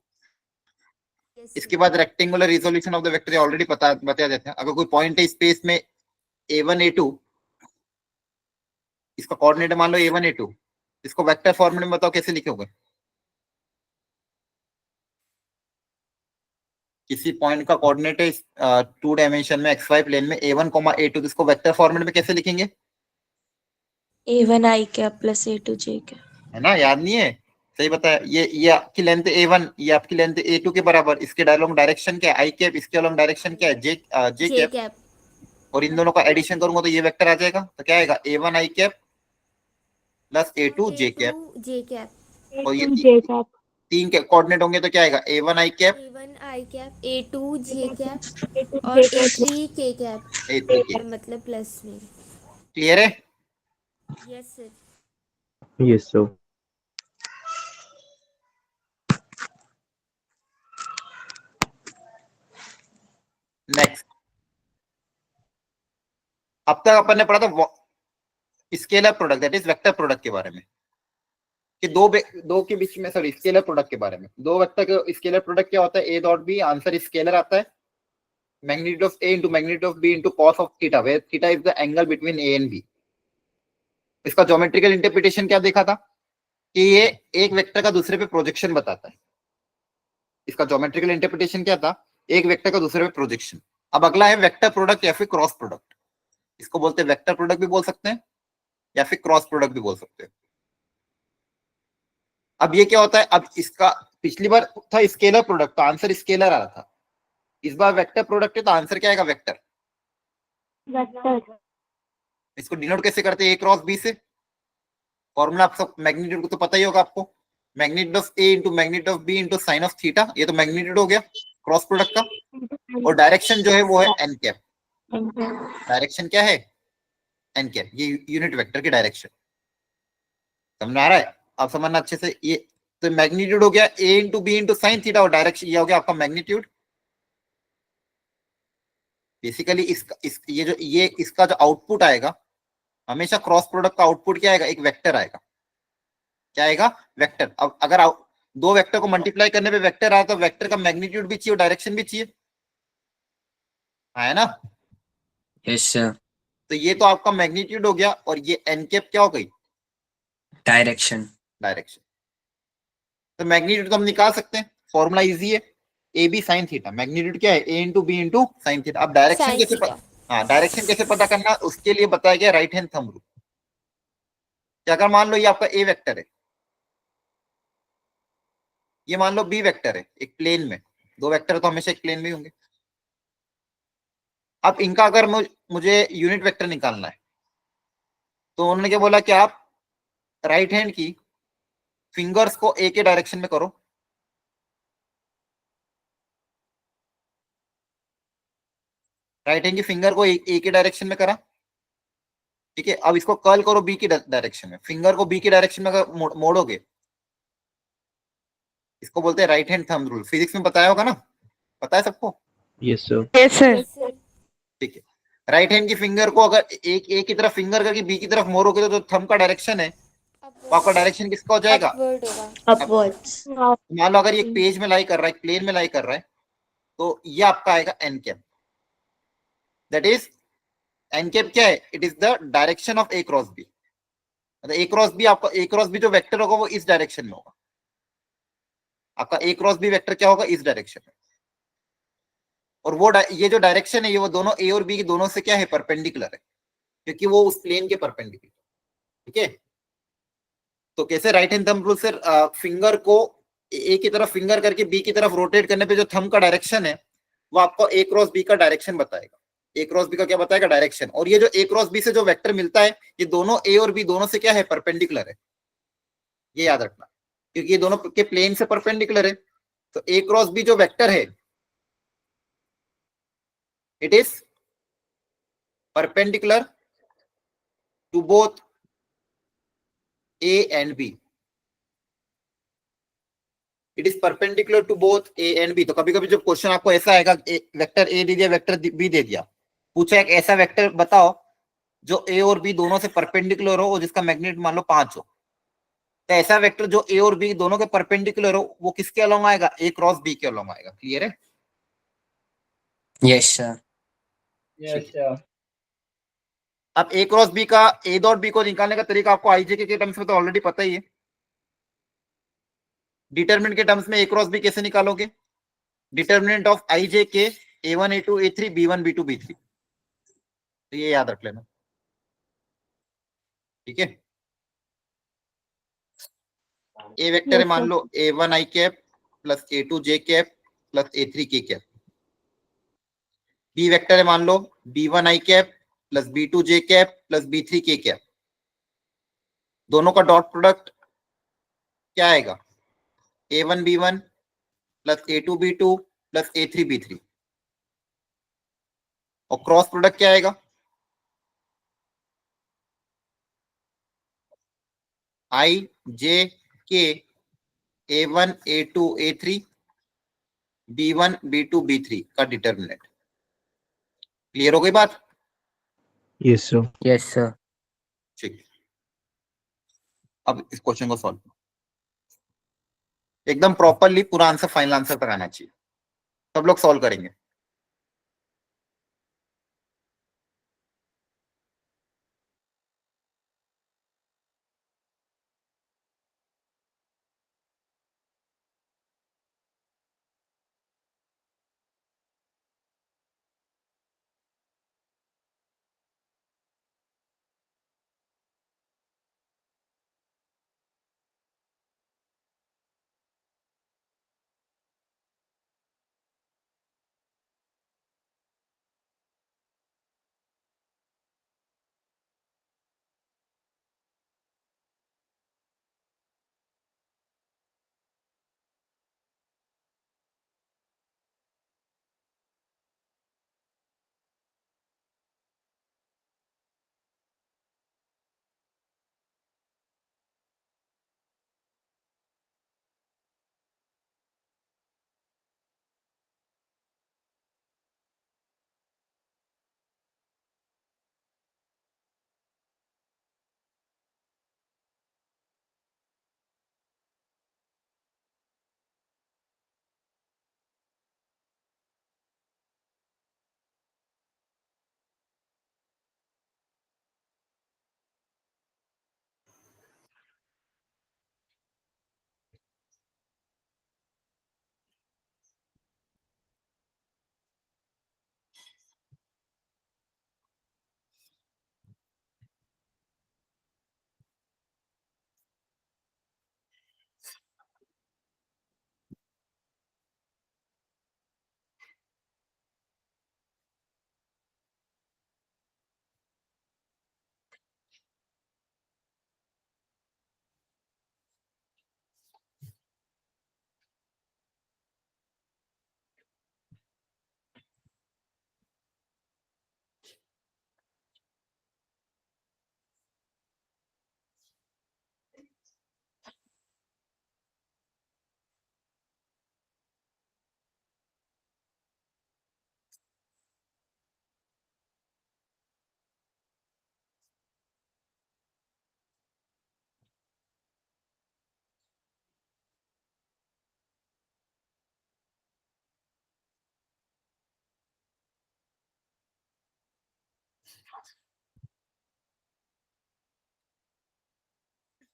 Yes, इसके बाद rectangular resolution of the vector already बता देते हैं। अगर कोई पॉइंट है स्पेस में a1 a2, इसका कोऑर्डिनेट मान लो a1 a2, इसको वेक्टर फॉर्मेट में बताओ कैसे लिखोगे? किसी पॉइंट का कोऑर्डिनेट है 2 डायमेंशन में xy प्लेन में a1, a2, तो इसको वेक्टर फॉर्मेट में कैसे लिखेंगे? A1 I cap plus A2 J cap. है ना? याद नहीं है? सही बताया। ये आपकी लेंथ a1, ये आपकी लेंथ a2 के बराबर। इसके डायलॉन्ग डायरेक्शन क्या है? i cap. इसके अलॉन्ग डायरेक्शन क्या है? j J cap. cap. और इन दोनों का एडिशन करूंगा तो ये वेक्टर आ जाएगा। तो क्या आएगा? a1 i cap plus a2 j cap. J cap. और ये J cap. 3 के कोऑर्डिनेट होंगे तो क्या आएगा? a1 i cap, A1 I cap, A2 J cap और A3 K cap. a3 k। मतलब प्लस में। क्लियर है? Yes sir. Yes sir. Next, अब तक अपन ने पढ़ा था scalar product, that is vector product के बारे में। कि दो के बीच में, सॉरी, स्केलर प्रोडक्ट के बारे में, दो वेक्टर का स्केलर प्रोडक्ट क्या होता है, A dot B, answer scalar आता है, magnitude of A into magnitude of B into cos of theta, where theta is the angle between A and B. इसका ज्योमेट्रिकल इंटरप्रिटेशन क्या देखा था कि ये एक वेक्टर का दूसरे पे प्रोजेक्शन बताता है। इसका ज्योमेट्रिकल इंटरप्रिटेशन क्या था, एक वेक्टर का दूसरे पे प्रोजेक्शन। अब अगला है वेक्टर प्रोडक्ट या फिर क्रॉस प्रोडक्ट। इसको बोलते हैं वेक्टर प्रोडक्ट भी बोल सकते हैं या फिर क्रॉस प्रोडक्ट भी बोल सकते हैं। अब ये क्या होता है, अब इसका पिछली बार था स्केलर प्रोडक्ट तो आंसर स्केलर आ रहा था, इस बार वेक्टर प्रोडक्ट है तो आंसर क्या आएगा, वेक्टर। इसको डिनोट कैसे करते हैं, ए क्रॉस बी से। फॉर्मूला आप सब मैग्नीट्यूड को तो पता ही होगा आपको, magnitude of A into magnitude of B into sine of theta, ये तो मैग्नीट्यूड हो गया क्रॉस प्रोडक्ट का। और डायरेक्शन जो है वो है एन कैप। डायरेक्शन क्या है, एन कैप, ये यूनिट वेक्टर की डायरेक्शन। समझ में आ रहा है, आप समझना अच्छे से। ये तो मैग्नीट्यूड हो गया A into B into sine theta, और डायरेक्शन ये हो गया आपका मैग्नीट्यूड। बेसिकली ये इसका जो आउटपुट आएगा, हमेशा क्रॉस प्रोडक्ट का आउटपुट क्या आएगा, एक वेक्टर आएगा। क्या आएगा, वेक्टर। अब अगर दो वेक्टर को मल्टीप्लाई करने पे वेक्टर आया तो वेक्टर का मैग्नीट्यूड भी चाहिए और डायरेक्शन भी चाहिए, है ना। Yes sir. तो ये तो आपका मैग्नीट्यूड हो गया, और ये एन कैप क्या हो गई, डायरेक्शन। डायरेक्शन। तो मैग्नीट्यूड तो हम निकाल सकते हैं, फॉर्मूला इजी है, A B sine theta. Magnitude क्या है, A into B into sine theta. अब डायरेक्शन Sin कैसे theta। हाँ, डायरेक्शन कैसे पता करना, उसके लिए बताया गया राइट हैंड थंब रूल। अगर मान लो ये आपका ए वेक्टर है, ये मान लो बी वेक्टर है, एक प्लेन में, दो वेक्टर तो हमेशा एक प्लेन में ही होंगे। अब इनका अगर मुझे यूनिट वेक्टर निकालना है तो उन्होंने क्या बोला कि आप राइट हैंड की फिंगर्स को ए के डायरेक्शन में करो। राइट हैंड की फिंगर को ए के डायरेक्शन में करा, ठीक है। अब इसको कर्ल करो बी की डायरेक्शन में, फिंगर को बी की डायरेक्शन में अगर मोड़ोगे, इसको बोलते हैं right hand thumb rule. Physics में बताया होगा ना, पता है सबको। Yes sir. Yes, sir. Yes, sir। ठीक है, राइट हैंड की फिंगर को अगर एक ए की तरफ फिंगर करके बी की तरफ मोड़ोगे तो जो थंब का डायरेक्शन है वो आपका डायरेक्शन किसका हो जाएगा, अपवर्ड होगा। अपवर्ड्स। मान लो अगर ये पेज में लाई कर रहा है, प्लेन में लाई कर रहा है, तो ये आपका आएगा N cap. That is N cap क्या है, it is the direction of A cross B. मतलब ए क्रॉस बी, आपका ए क्रॉस बी जो वेक्टर होगा वो इस डायरेक्शन में होगा। आपका ए क्रॉस बी वेक्टर क्या होगा, इस डायरेक्शन में। और वो ये जो डायरेक्शन है ये वो दोनों ए और बी की दोनों से क्या है, परपेंडिकुलर है, क्योंकि वो उस प्लेन के परपेंडिकुलर। ठीक है, तो कैसे, राइट हैंड थंब रूल से फिंगर को ए की तरफ फिंगर करके बी की तरफ रोटेट करने पे जो थंब का डायरेक्शन है वो आपको ए क्रॉस बी का डायरेक्शन बताएगा। ए क्रॉस बी का क्या बताएगा, डायरेक्शन। और ये जो ए क्रॉस बी से जो वेक्टर मिलता है ये दोनों ए और बी दोनों से क्या है, परपेंडिकुलर है। ये याद रखना, क्योंकि ये दोनों के प्लेन से परपेंडिकुलर है। तो ए क्रॉस बी जो वेक्टर है it is perpendicular to both A and B. It is perpendicular to both A and B. तो कभी कभी जब क्वेश्चन आपको ऐसा आएगा, वेक्टर ए दे दिया, वेक्टर बी दे दिया, पूछा एक ऐसा वेक्टर बताओ जो ए और बी दोनों से परपेंडिकुलर हो और जिसका मैग्नीट्यूड मान लो 5 हो। तो ऐसा वेक्टर जो ए और बी दोनों के परपेंडिकुलर हो वो किसके अलोंग आएगा, ए क्रॉस बी के अलोंग आएगा। क्लियर है? Yes sir. Yes, sir. अब ए क्रॉस बी का, ए डॉट बी को निकालने का तरीका आपको आईजे के टर्म्स में तो ऑलरेडी पता ही है। डिटरमिनेंट के टर्म्स में ए क्रॉस बी कैसे निकालोगे, डिटरमिनेंट ऑफ आई जे के A1 A2 A3 B1 B2 B3। तो ये याद रख लेना, ठीक है। ए वेक्टर है मान लो A1 I cap plus A2 J cap plus A3 K cap. B vector है मान लो B1 I cap plus B2 J cap plus B3 K cap. दोनों का डॉट प्रोडक्ट क्या आएगा, A1 B1 plus A2 B2 plus A3 B3। और क्रॉस प्रोडक्ट क्या आएगा, I J K A1 A2 A3 B1 B2 B3 का डिटरमिनेंट। क्लियर हो गई बात? Yes sir. Yes sir. ठीक, अब इस क्वेश्चन को सॉल्व करो। एकदम प्रॉपरली पूरा आंसर फाइनल आंसर तक आना चाहिए, सब लोग सॉल्व करेंगे।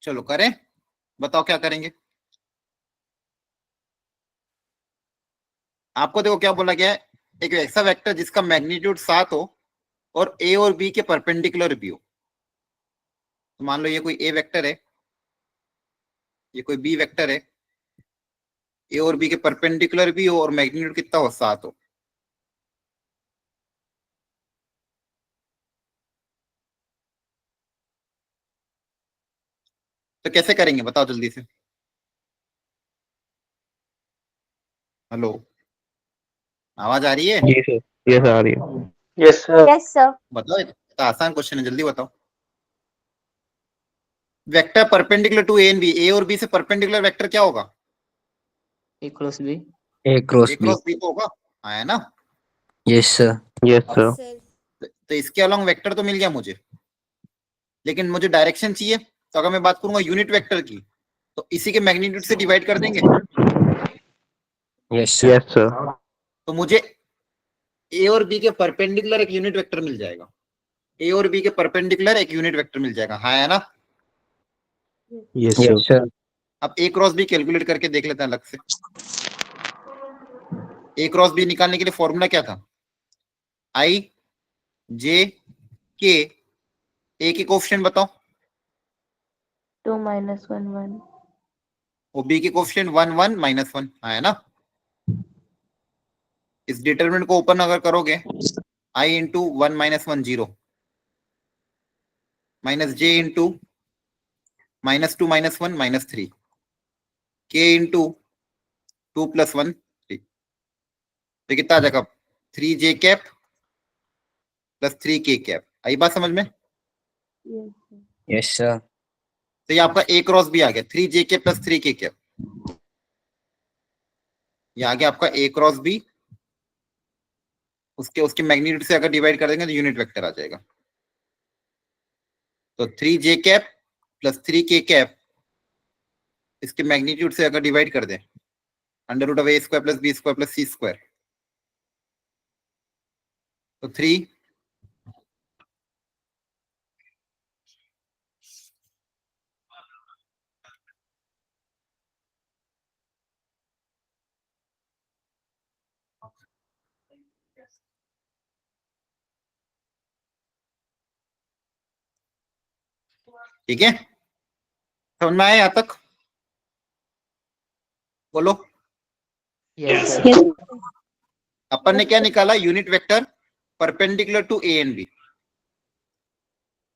चलो करें, बताओ क्या करेंगे। आपको देखो क्या बोला गया है, एक ऐसा वेक्टर जिसका मैग्नीट्यूड 7 हो और ए और बी के परपेंडिकुलर भी हो। तो मान लो ये कोई ए वेक्टर है, ये कोई बी वेक्टर है, ए और बी के परपेंडिकुलर भी हो और मैग्नीट्यूड कितना हो, 7 हो। तो कैसे करेंगे बताओ जल्दी से। हेलो, आवाज आ रही है? जी सर, यस आ रही है। Yes sir. Yes sir. बताओ, इतना आसान क्वेश्चन है, जल्दी बताओ। Vector perpendicular to A and B, A और बी से परपेंडिकुलर वेक्टर क्या होगा? A cross B. A cross A B. Cross B तो होगा, हाँ है ना। Yes sir. यस अब सर। सर तो इसके अलोंग वेक्टर तो मिल गया मुझे, लेकिन मुझे डायरेक्शन चाहिए। तो अगर मैं बात करूंगा यूनिट वेक्टर की, तो इसी के मैग्नीट्यूड से डिवाइड कर देंगे। Yes sir. Yes sir. तो मुझे ए और बी के परपेंडिकुलर एक यूनिट वेक्टर मिल जाएगा, ए और बी के परपेंडिकुलर एक यूनिट वेक्टर मिल जाएगा, हाँ है ना। Yes Yes sir. sir. अब ए क्रॉस बी कैलकुलेट करके देख लेते हैं अलग से। ए क्रॉस बी निकालने के लिए फॉर्मूला क्या था? आई जे के, ए के कोफिशिएंट बताओ, 2 minus 1 1 और बी के कोफिशिएंट 1 1 -1, हाँ है ना। इस डिटरमिनेंट को ओपन अगर करोगे, आई इंटू 1 -1 0, माइनस जे इंटू -2 -1 -3, के इंटू 2 + 1 3। तो कितना आ जाएगा? 3j cap plus 3k cap. आई बात समझ में? Yes sir. तो ये आपका ए क्रॉस भी आ गया, 3j प्लस 3k कैप। ये आ गया आपका ए क्रॉस बी, उसके उसके मैग्नीट्यूड से अगर डिवाइड कर देंगे तो यूनिट वेक्टर आ जाएगा। तो 3j cap plus 3k cap इसके मैग्नीट्यूड से अगर डिवाइड कर दें, under root of A square plus B square plus C square, तो 3 ठीक है, समझ में आया यहाँ तक? बोलो। Yes sir. अपन ने क्या निकाला? Unit vector perpendicular to A and B,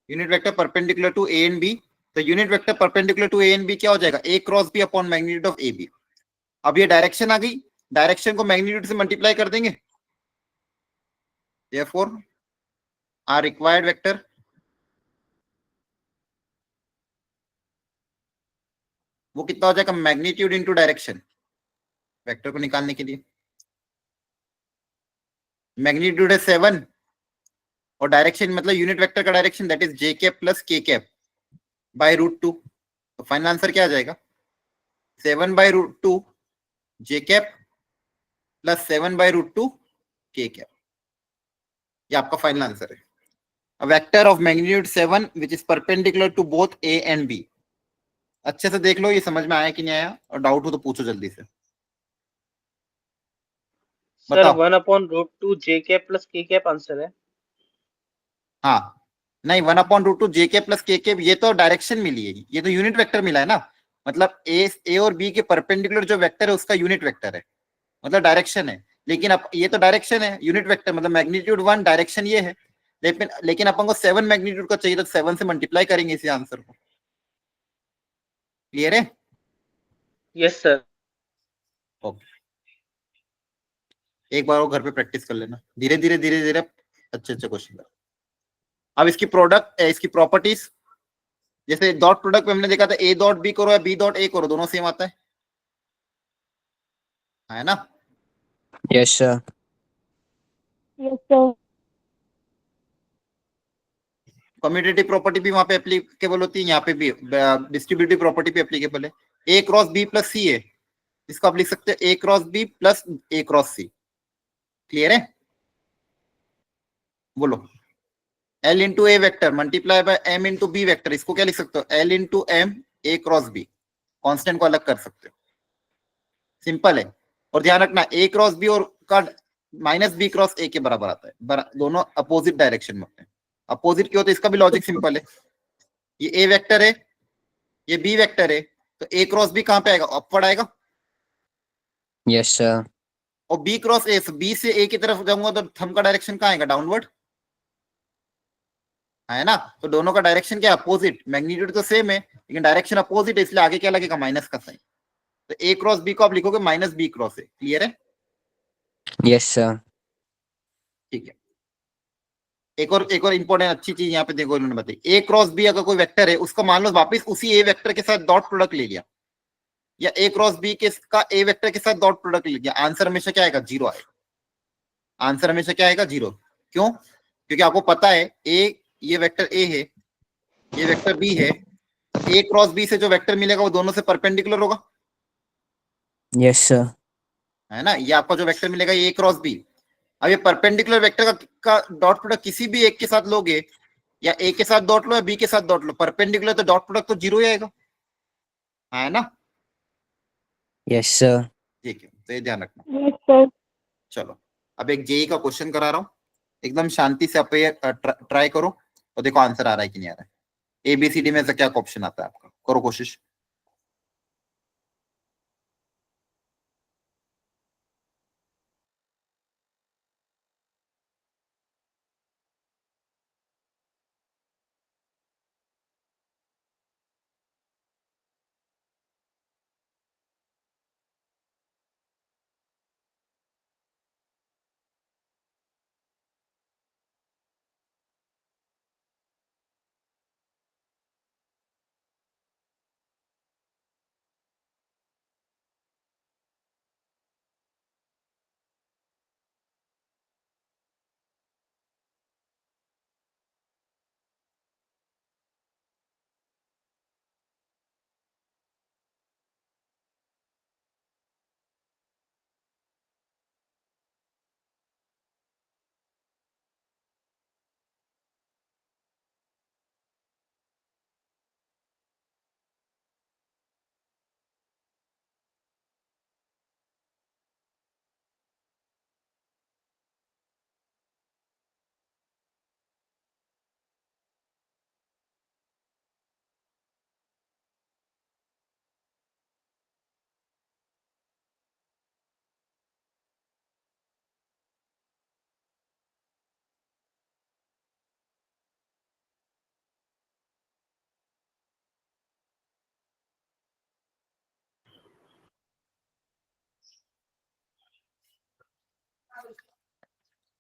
unit vector perpendicular to A and B. तो unit vector perpendicular to A and B क्या हो जाएगा? A cross B upon magnitude of A B. अब ये डायरेक्शन आ गई, डायरेक्शन को मैग्नीट्यूड से मल्टीप्लाई कर देंगे, देयरफॉर आर रिक्वायर्ड वेक्टर वो कितना हो जाएगा? मैग्नीट्यूड इनटू डायरेक्शन, वेक्टर को निकालने के लिए मैग्नीट्यूड है 7 और डायरेक्शन मतलब यूनिट वेक्टर का direction that is J cap plus K cap by root 2। तो फाइनल आंसर क्या आ जाएगा? 7 by root 2 J cap plus 7 by root 2 K cap. ये आपका फाइनल आंसर है। A vector of magnitude 7 which is perpendicular to both A and B। अच्छे से देख लो ये समझ में आया कि नहीं आया, और डाउट हो तो पूछो जल्दी से। सर बताओ। 1/√2 जे cap plus K cap answer है। हाँ नहीं, 1/√2 जे के प्लस के ये तो डायरेक्शन मिली है, ये तो यूनिट वेक्टर मिला है ना, मतलब ए और बी के परपेंडिकुलर जो वेक्टर है उसका यूनिट वेक्टर है, मतलब डायरेक्शन है। लेकिन अब ये तो डायरेक्शन है, यूनिट वेक्टर मतलब मैग्नीट्यूड 1 डायरेक्शन ये है, लेकिन अपन को 7 मैग्नीट्यूड का चाहिए तो 7 से मल्टीप्लाई करेंगे इसी आंसर को। क्लियर है? Yes sir. ओके, एक बार वो घर पे प्रैक्टिस कर लेना, धीरे धीरे धीरे धीरे अच्छे अच्छे क्वेश्चन। अब इसकी प्रोडक्ट, इसकी प्रॉपर्टीज, जैसे डॉट प्रोडक्ट में हमने देखा था ए डॉट बी करो या बी डॉट ए करो दोनों सेम आता है ना? Yes, sir. Yes, sir. Commutative property भी वहां पे एप्लीकेबल होती है, यहाँ पे भी डिस्ट्रीब्यूटिव प्रॉपर्टी भी एप्लीकेबल है। A cross B plus C है, इसको आप लिख सकते हैं A cross B plus A cross C. Clear है? बोलो। L into A vector multiply by M into B vector, इसको क्या लिख सकते हो? L into M A cross B, constant को अलग कर सकते हो, सिंपल है। और ध्यान रखना ए क्रॉस बी और का माइनस बी क्रॉस ए के बराबर आता है, दोनों अपोजिट डायरेक्शन में होते हैं। अपोजिट क्यों? तो इसका भी लॉजिक सिंपल है, ये ए वेक्टर है ये बी वेक्टर है, तो ए क्रॉस बी कहां पे आएगा? अपवर्ड आएगा। Yes, sir. और बी क्रॉस ए, बी से ए की तरफ जाऊंगा तो थंब का डायरेक्शन कहां आएगा? डाउनवर्ड है ना? तो दोनों का डायरेक्शन क्या? अपोजिट। मैग्नीट्यूड तो सेम है लेकिन डायरेक्शन अपोजिट है, इसलिए आगे क्या लगेगा? माइनस का साइन। तो ए क्रॉस बी को आप लिखोगे minus B cross A. Clear है? Yes, sir. ठीक है। एक और इंपॉर्टेंट अच्छी चीज यहाँ पे देखो, इन्होंने बताई ए क्रॉस बी अगर कोई वेक्टर है उसका मान लो वापस उसी ए वेक्टर के साथ डॉट प्रोडक्ट ले लिया, या ए क्रॉस बी के का ए वेक्टर के साथ डॉट प्रोडक्ट ले लिया, आंसर हमेशा क्या आएगा? 0 आएगा। आंसर हमेशा क्या आएगा? 0। क्यों? क्योंकि आपको पता है ये वेक्टर ए है, ये वेक्टर बी है, तो ए क्रॉस बी से जो वेक्टर मिलेगा वो दोनों से परपेंडिकुलर होगा, Yes, sir. है ना? ये आपका जो वेक्टर मिलेगा ये ए क्रॉस बी। अब ये परपेंडिकुलर वेक्टर का डॉट प्रोडक्ट किसी भी एक के साथ लोगे, या ए के साथ डॉट लो या बी के साथ डॉट लो, परपेंडिकुलर तो डॉट प्रोडक्ट तो 0 ही आएगा, है ना? Yes, sir. ठीक है, तो ये ध्यान रखना। Yes, sir. चलो अब एक जेई का क्वेश्चन करा रहा हूँ, एकदम शांति से आप ये ट्राई करो और देखो आंसर आ रहा है कि नहीं आ रहा है। एबीसीडी में से क्या ऑप्शन आता है आपका? करो कोशिश।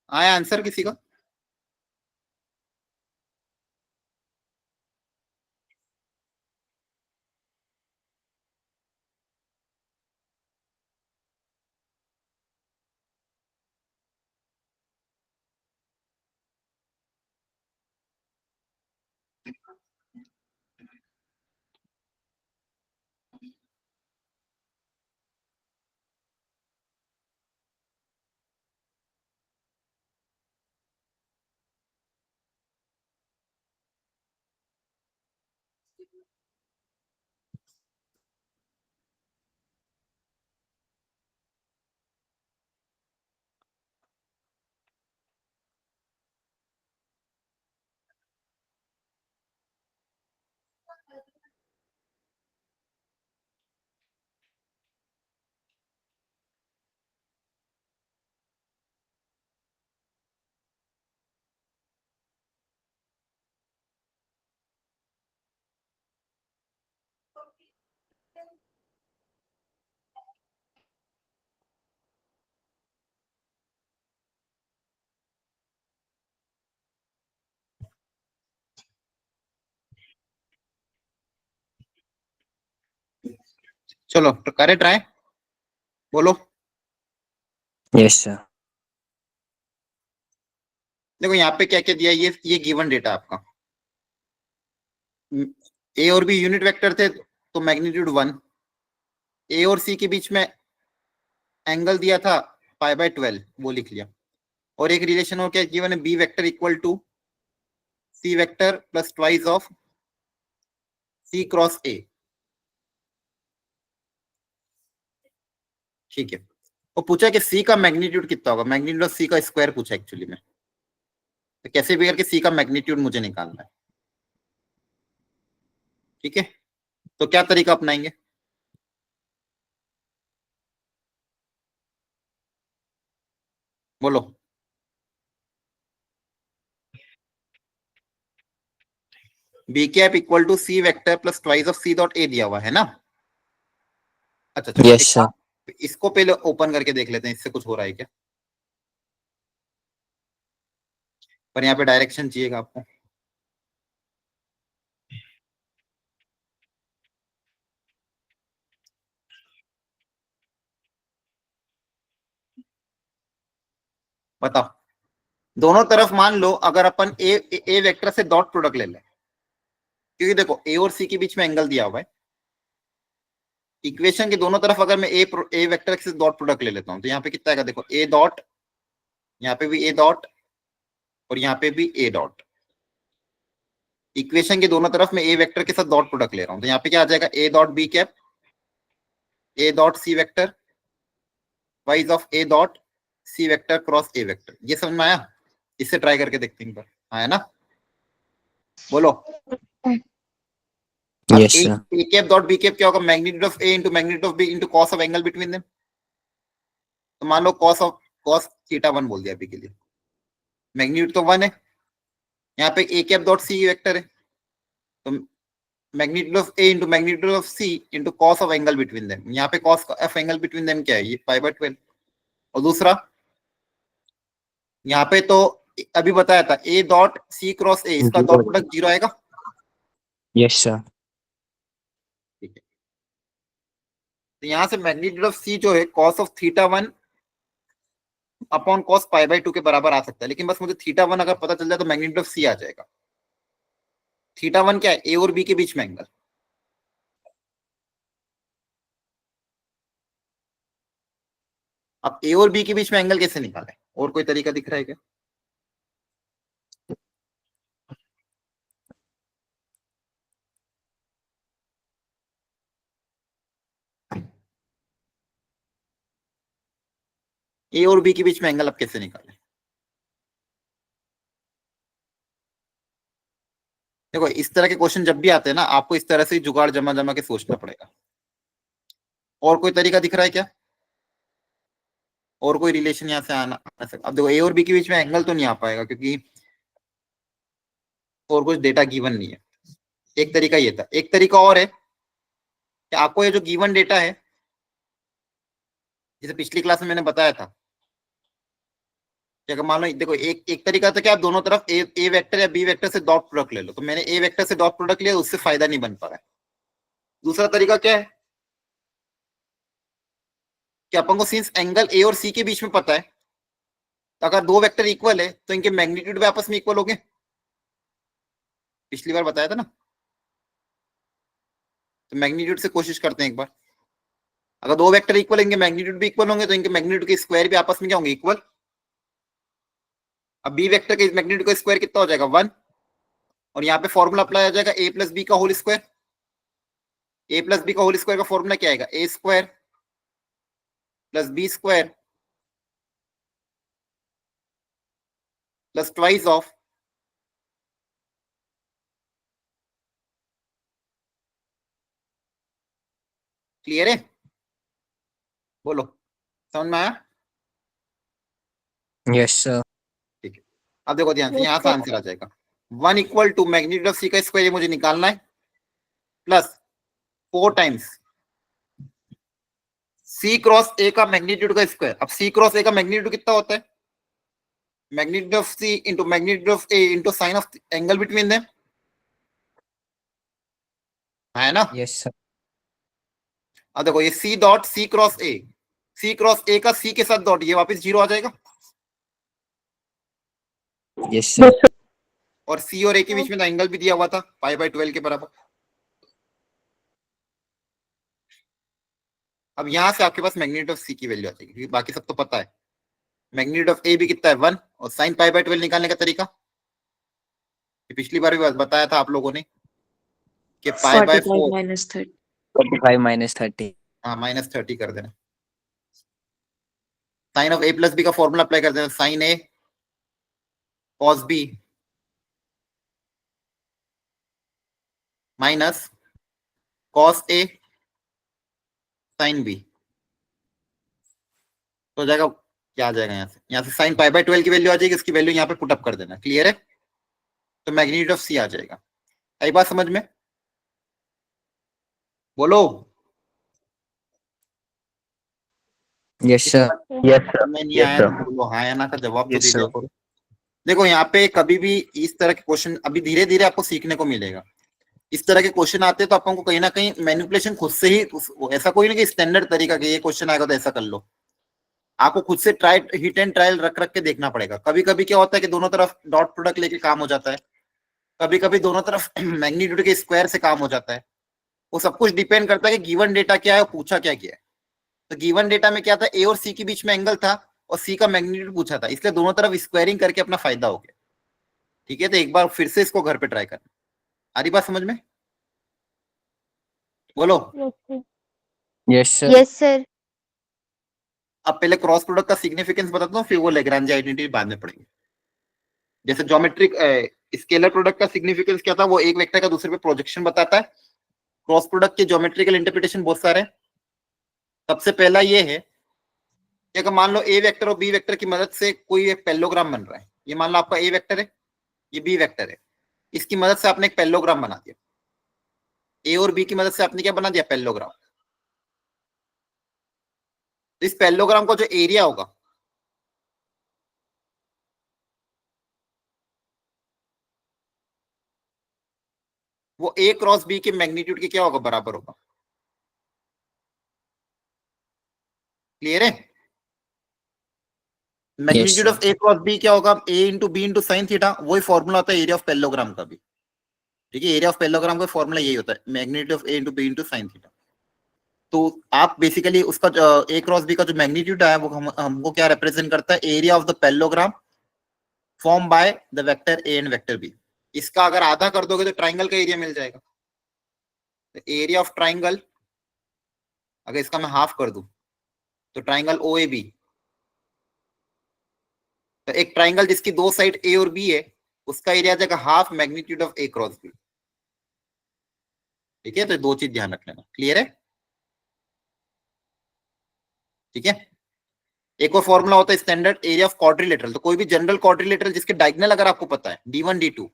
आया आंसर किसी का? चलो तो करे ट्राई, बोलो। Yes, sir. देखो यहाँ पे क्या क्या दिया है, ये गिवन डेटा आपका। ए और बी यूनिट वेक्टर थे तो मैग्नीट्यूड 1, ए और सी के बीच में एंगल दिया था π/12, वो लिख लिया। और एक रिलेशन हो क्या गिवन है, B vector equal to C vector plus twice of C cross A. ठीक है, वो पूछा कि सी का मैग्नीट्यूड कितना होगा, मैग्नीट्यूड ऑफ सी का स्क्वायर पूछा एक्चुअली में। तो कैसे भी करके सी का मैग्नीट्यूड मुझे निकालना है। ठीक है, तो क्या तरीका अपनाएंगे? बोलो। B cap equal to C vector plus twice of C dot A दिया हुआ है ना। अच्छा चलो Yes, sir. इसको पहले ओपन करके देख लेते हैं, इससे कुछ हो रहा है क्या। पर यहाँ पे डायरेक्शन चाहिएगा आपको। बताओ, दोनों तरफ मान लो अगर अपन ए वेक्टर से डॉट प्रोडक्ट ले लें, क्योंकि देखो ए और सी के बीच में एंगल दिया हुआ है। इक्वेशन के दोनों तरफ अगर मैं ए वेक्टर से डॉट प्रोडक्ट ले लेता हूं तो यहाँ पे कितना आएगा, देखो ए डॉट, यहाँ पे भी ए डॉट और यहाँ पे भी ए डॉट। इक्वेशन के दोनों तरफ मैं ए वेक्टर के साथ डॉट प्रोडक्ट ले रहा हूं तो यहाँ पे क्या आ जाएगा, A dot B cap, A dot C vector, twice of A dot C vector cross A vector. ये समझ में आया? इससे ट्राई करके देखते हैं एक बार, आया ना? बोलो। Yes, sir. A cap dot B cap क्या होगा, magnitude of A into magnitude of B into cos of angle between them. तो मान लो कॉस थीटा 1 बोल दिया अभी के लिए, मैग्नीट्यूड तो 1 है। यहाँ पे A cap dot C vector है तो magnitude of A into magnitude of C into cos of angle between them. यहाँ पे cos of angle between them क्या है, ये π/12। और दूसरा यहाँ पे तो अभी बताया था ए डॉट सी क्रॉस ए, इसका डॉट प्रोडक्ट 0 आएगा। Yes, sir. ठीक है, तो यहाँ से मैग्नीट्यूड ऑफ सी जो है cos of theta 1 upon cos π/2 के बराबर आ सकता है। लेकिन बस मुझे थीटा 1 अगर पता चल जाए तो मैग्नीट्यूड ऑफ सी आ जाएगा। थीटा 1 क्या है, ए और बी के बीच में एंगल। अब ए और बी के बीच में एंगल कैसे निकालें, और कोई तरीका दिख रहा है क्या? ए और बी के बीच में एंगल अब कैसे निकालें? देखो इस तरह के क्वेश्चन जब भी आते हैं ना, आपको इस तरह से जुगाड़ जमा जमा के सोचना पड़ेगा। और कोई तरीका दिख रहा है क्या, और कोई रिलेशन यहाँ से आना? अब देखो ए और बी के बीच में एंगल तो नहीं आ पाएगा क्योंकि और कुछ डेटा गिवन नहीं है। एक तरीका ये था, एक तरीका और है कि आपको ये जो गिवन डेटा है, जैसे पिछली क्लास में मैंने बताया था अगर मान लो देखो एक तरीका था कि आप दोनों तरफ ए वेक्टर या बी वेक्टर से डॉट प्रोडक्ट ले लो, तो मैंने ए वेक्टर से डॉट प्रोडक्ट लिया, उससे फायदा नहीं बन पा रहा है। दूसरा तरीका क्या है कि अपन को सिंस एंगल ए और सी के बीच में पता है, तो अगर दो वेक्टर इक्वल है तो इनके मैग्नीट्यूड भी आपस में इक्वल हो गए। पिछली बार बताया था ना, तो मैग्नीट्यूड से कोशिश करते हैं एक बार। अगर दो वेक्टर इक्वल इनके मैग्नीट्यूड भी इक्वल होंगे तो इनके मैग्नीट्यूड के स्क्वायर भी आपस में क्या होंगे, इक्वल। अब बी वेक्टर के मैग्नीट्यूड का स्क्वायर कितना हो जाएगा, 1, और यहाँ पे फॉर्मूला अप्लाई हो जाएगा ए प्लस बी का whole square. A plus B का होल स्क्वायर का फॉर्मूला क्या आएगा, A square plus B square plus twice of clear है, बोलो समझ में आया? Yes, sir. ठीक है, अब देखो ध्यान से, यहां से आंसर आ जाएगा 1 equal to magnitude of C का स्क्वायर, ये मुझे निकालना है, प्लस 4 टाइम्स सी क्रॉस ए का मैग्नीट्यूड का स्क्वायर। अब सी क्रॉस ए का मैग्नीट्यूड कितना होता है, magnitude of C into magnitude of A into sine of angle between them, है ना? Yes, sir. अब देखो ये C dot C cross A, C cross A का सी के साथ डॉट, ये वापस 0 आ जाएगा, Yes, sir. और सी और ए के बीच में एंगल भी दिया हुआ था π/12 के बराबर। अब यहां से आपके पास मैग्नीट्यूड ऑफ सी की वैल्यू आ जाएगी, क्योंकि बाकी सब तो पता है। मैग्नीट्यूड ऑफ ए भी कितना है, 1, और साइन π/12 निकालने का तरीका पिछली बार भी बताया था आप लोगों ने कि π/4 -30 45 minus 30. हाँ -30 कर देना। Sine of A plus B का फॉर्मूला अप्लाई कर देना, sine A cos B minus cos A sine B, तो हो जाएगा, क्या आ जाएगा यहाँ से साइन π/12 की वैल्यू आ जाएगी, इसकी वैल्यू यहाँ पे पुट अप कर देना। क्लियर है? तो मैग्नीट्यूड ऑफ सी आ जाएगा। आई बात समझ में? बोलो। Yes, sir. Yes, sir. नहीं आया तो बोलो हाँ या ना का जवाब तो Yes, दे दिया sir. करो। देखो यहाँ पे कभी भी इस तरह के क्वेश्चन अभी धीरे धीरे आपको सीखने को मिलेगा। इस तरह के क्वेश्चन आते हैं तो अपन को कहीं ना कहीं मैनिपुलेशन खुद से ही, ऐसा कोई नहीं कि स्टैंडर्ड तरीका कि ये क्वेश्चन आएगा तो ऐसा कर लो, आपको खुद से ट्राई हिट एंड ट्रायल रख रख के देखना पड़ेगा। कभी कभी क्या होता है कि दोनों तरफ डॉट प्रोडक्ट लेके काम हो जाता है, कभी कभी दोनों तरफ मैग्नीट्यूड के स्क्वायर से काम हो जाता है। वो सब कुछ डिपेंड करता है कि गिवन डेटा क्या है और पूछा क्या गया है। तो गिवन डेटा में क्या था, ए और सी के बीच में एंगल था और सी का मैग्नीट्यूड पूछा था, इसलिए दोनों तरफ स्क्वायरिंग करके अपना फायदा हो गया। ठीक है, तो एक बार फिर से इसको घर पे ट्राई करना। आ रही बात समझ में? बोलो। Yes, sir. Yes sir. अब पहले क्रॉस प्रोडक्ट का सिग्निफिकेंस बताता हूँ, फिर वो लेग्रांजे आइडेंटिटी बाद में पढ़ेंगे। जैसे ज्योमेट्रिक स्केलर प्रोडक्ट का सिग्निफिकेंस क्या था, वो एक वेक्टर का दूसरे पे प्रोजेक्शन बताता है। क्रॉस प्रोडक्ट के ज्योमेट्रिकल इंटरप्रिटेशन बहुत सारे हैं। सबसे पहला ये है कि अगर मान लो ए वेक्टर और बी वेक्टर की मदद से कोई एक पैरेललोग्राम बन रहा है, ये मान लो आपका ए वेक्टर है, ये बी वेक्टर है, इसकी मदद से आपने एक पैरेललोग्राम बना दिया। ए और बी की मदद से आपने क्या बना दिया, पैरेललोग्राम। तो इस पैरेललोग्राम का जो एरिया होगा वो ए क्रॉस बी के मैग्नीट्यूड के क्या होगा, बराबर होगा। क्लियर है? Magnitude of A cross B क्या होगा, A into B into sine theta, वही फॉर्मूला होता है एरिया ऑफ पैरेललोग्राम का भी। ठीक है, एरिया ऑफ पैरेललोग्राम का फॉर्मूला यही होता है, magnitude of A into B into sine theta. तो आप बेसिकली उसका ए क्रॉस बी का जो मैग्नीट्यूड है वो हमको क्या रिप्रेजेंट करता है, area of the parallelogram form by the vector A and vector B. इसका अगर आधा कर दोगे तो ट्राइंगल का एरिया मिल जाएगा। एरिया ऑफ ट्राइंगल अगर इसका मैं हाफ कर दूं तो ट्राइंगल ओ ए बी, तो एक ट्राइंगल जिसकी दो साइड ए और बी है उसका एरिया आ जाएगा half magnitude of A cross B. ठीक है, तो दो चीज ध्यान रख लेना। क्लियर है? ठीक है, एक और फॉर्मूला होता है स्टैंडर्ड एरिया ऑफ क्वाड्रिलेटरल। तो कोई भी जनरल क्वाड्रिलेटरल जिसके डायगोनल अगर आपको पता है d1 d2,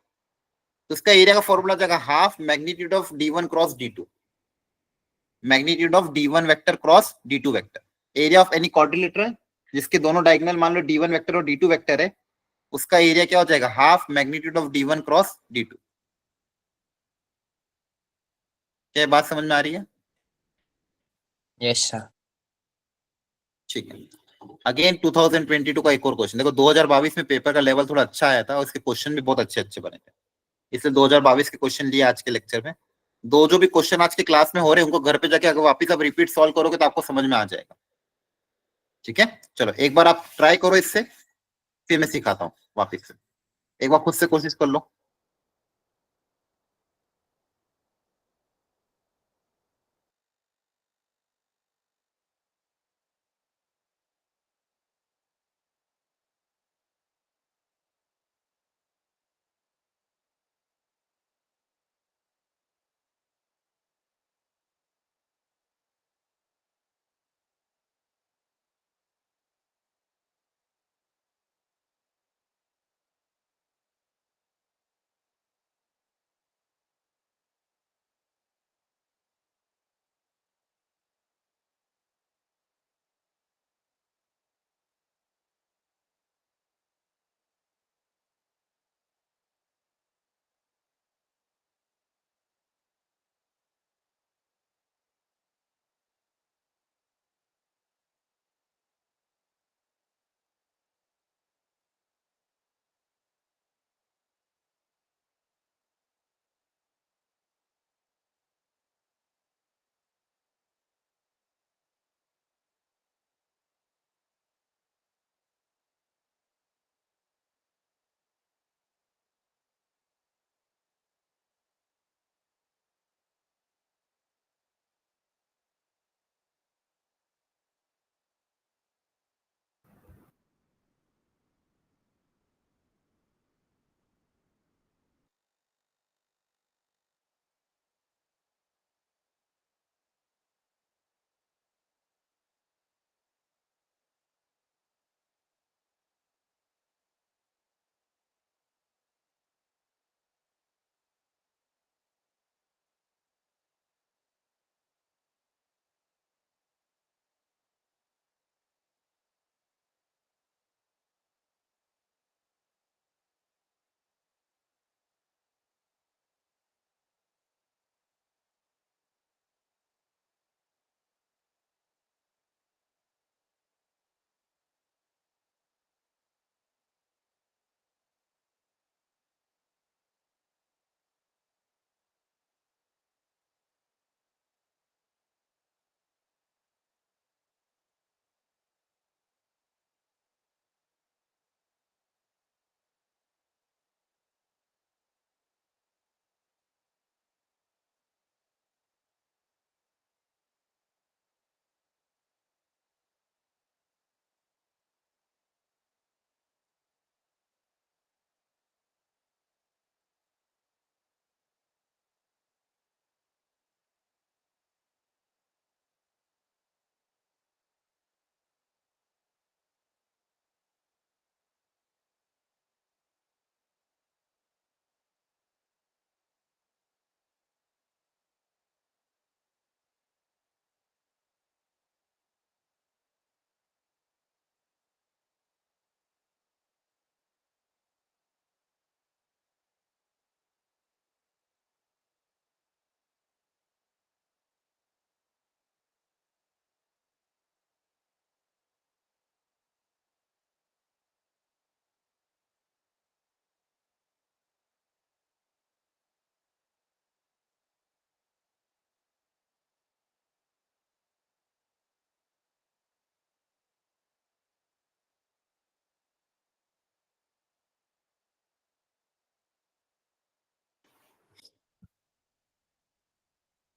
तो उसका एरिया का फॉर्मूला जाएगा half magnitude of d1 cross d2, magnitude of d1 vector cross d2 vector. Area of any quadrilateral जिसके दोनों डायगोनल मान लो D1 वेक्टर और D2 वेक्टर है, उसका एरिया क्या हो जाएगा, half magnitude of D1 cross D2। क्या ये बात समझ में आ रही है? Yes, sir. ठीक है। अगेन 2022 का एक और क्वेश्चन देखो, 2022 में पेपर का लेवल थोड़ा अच्छा आया था और उसके क्वेश्चन भी बहुत अच्छे अच्छे बने थे, इसलिए 2022 के क्वेश्चन लिए आज के लेक्चर में। दो जो भी क्वेश्चन आज के क्लास में हो रहे हैं उनको घर पे जाके अगर वापस आप रिपीट सॉल्व करोगे तो आपको समझ में आ जाएगा। ठीक है, चलो एक बार आप ट्राई करो इससे, फिर मैं सिखाता हूँ वापस से। एक बार खुद से कोशिश कर लो।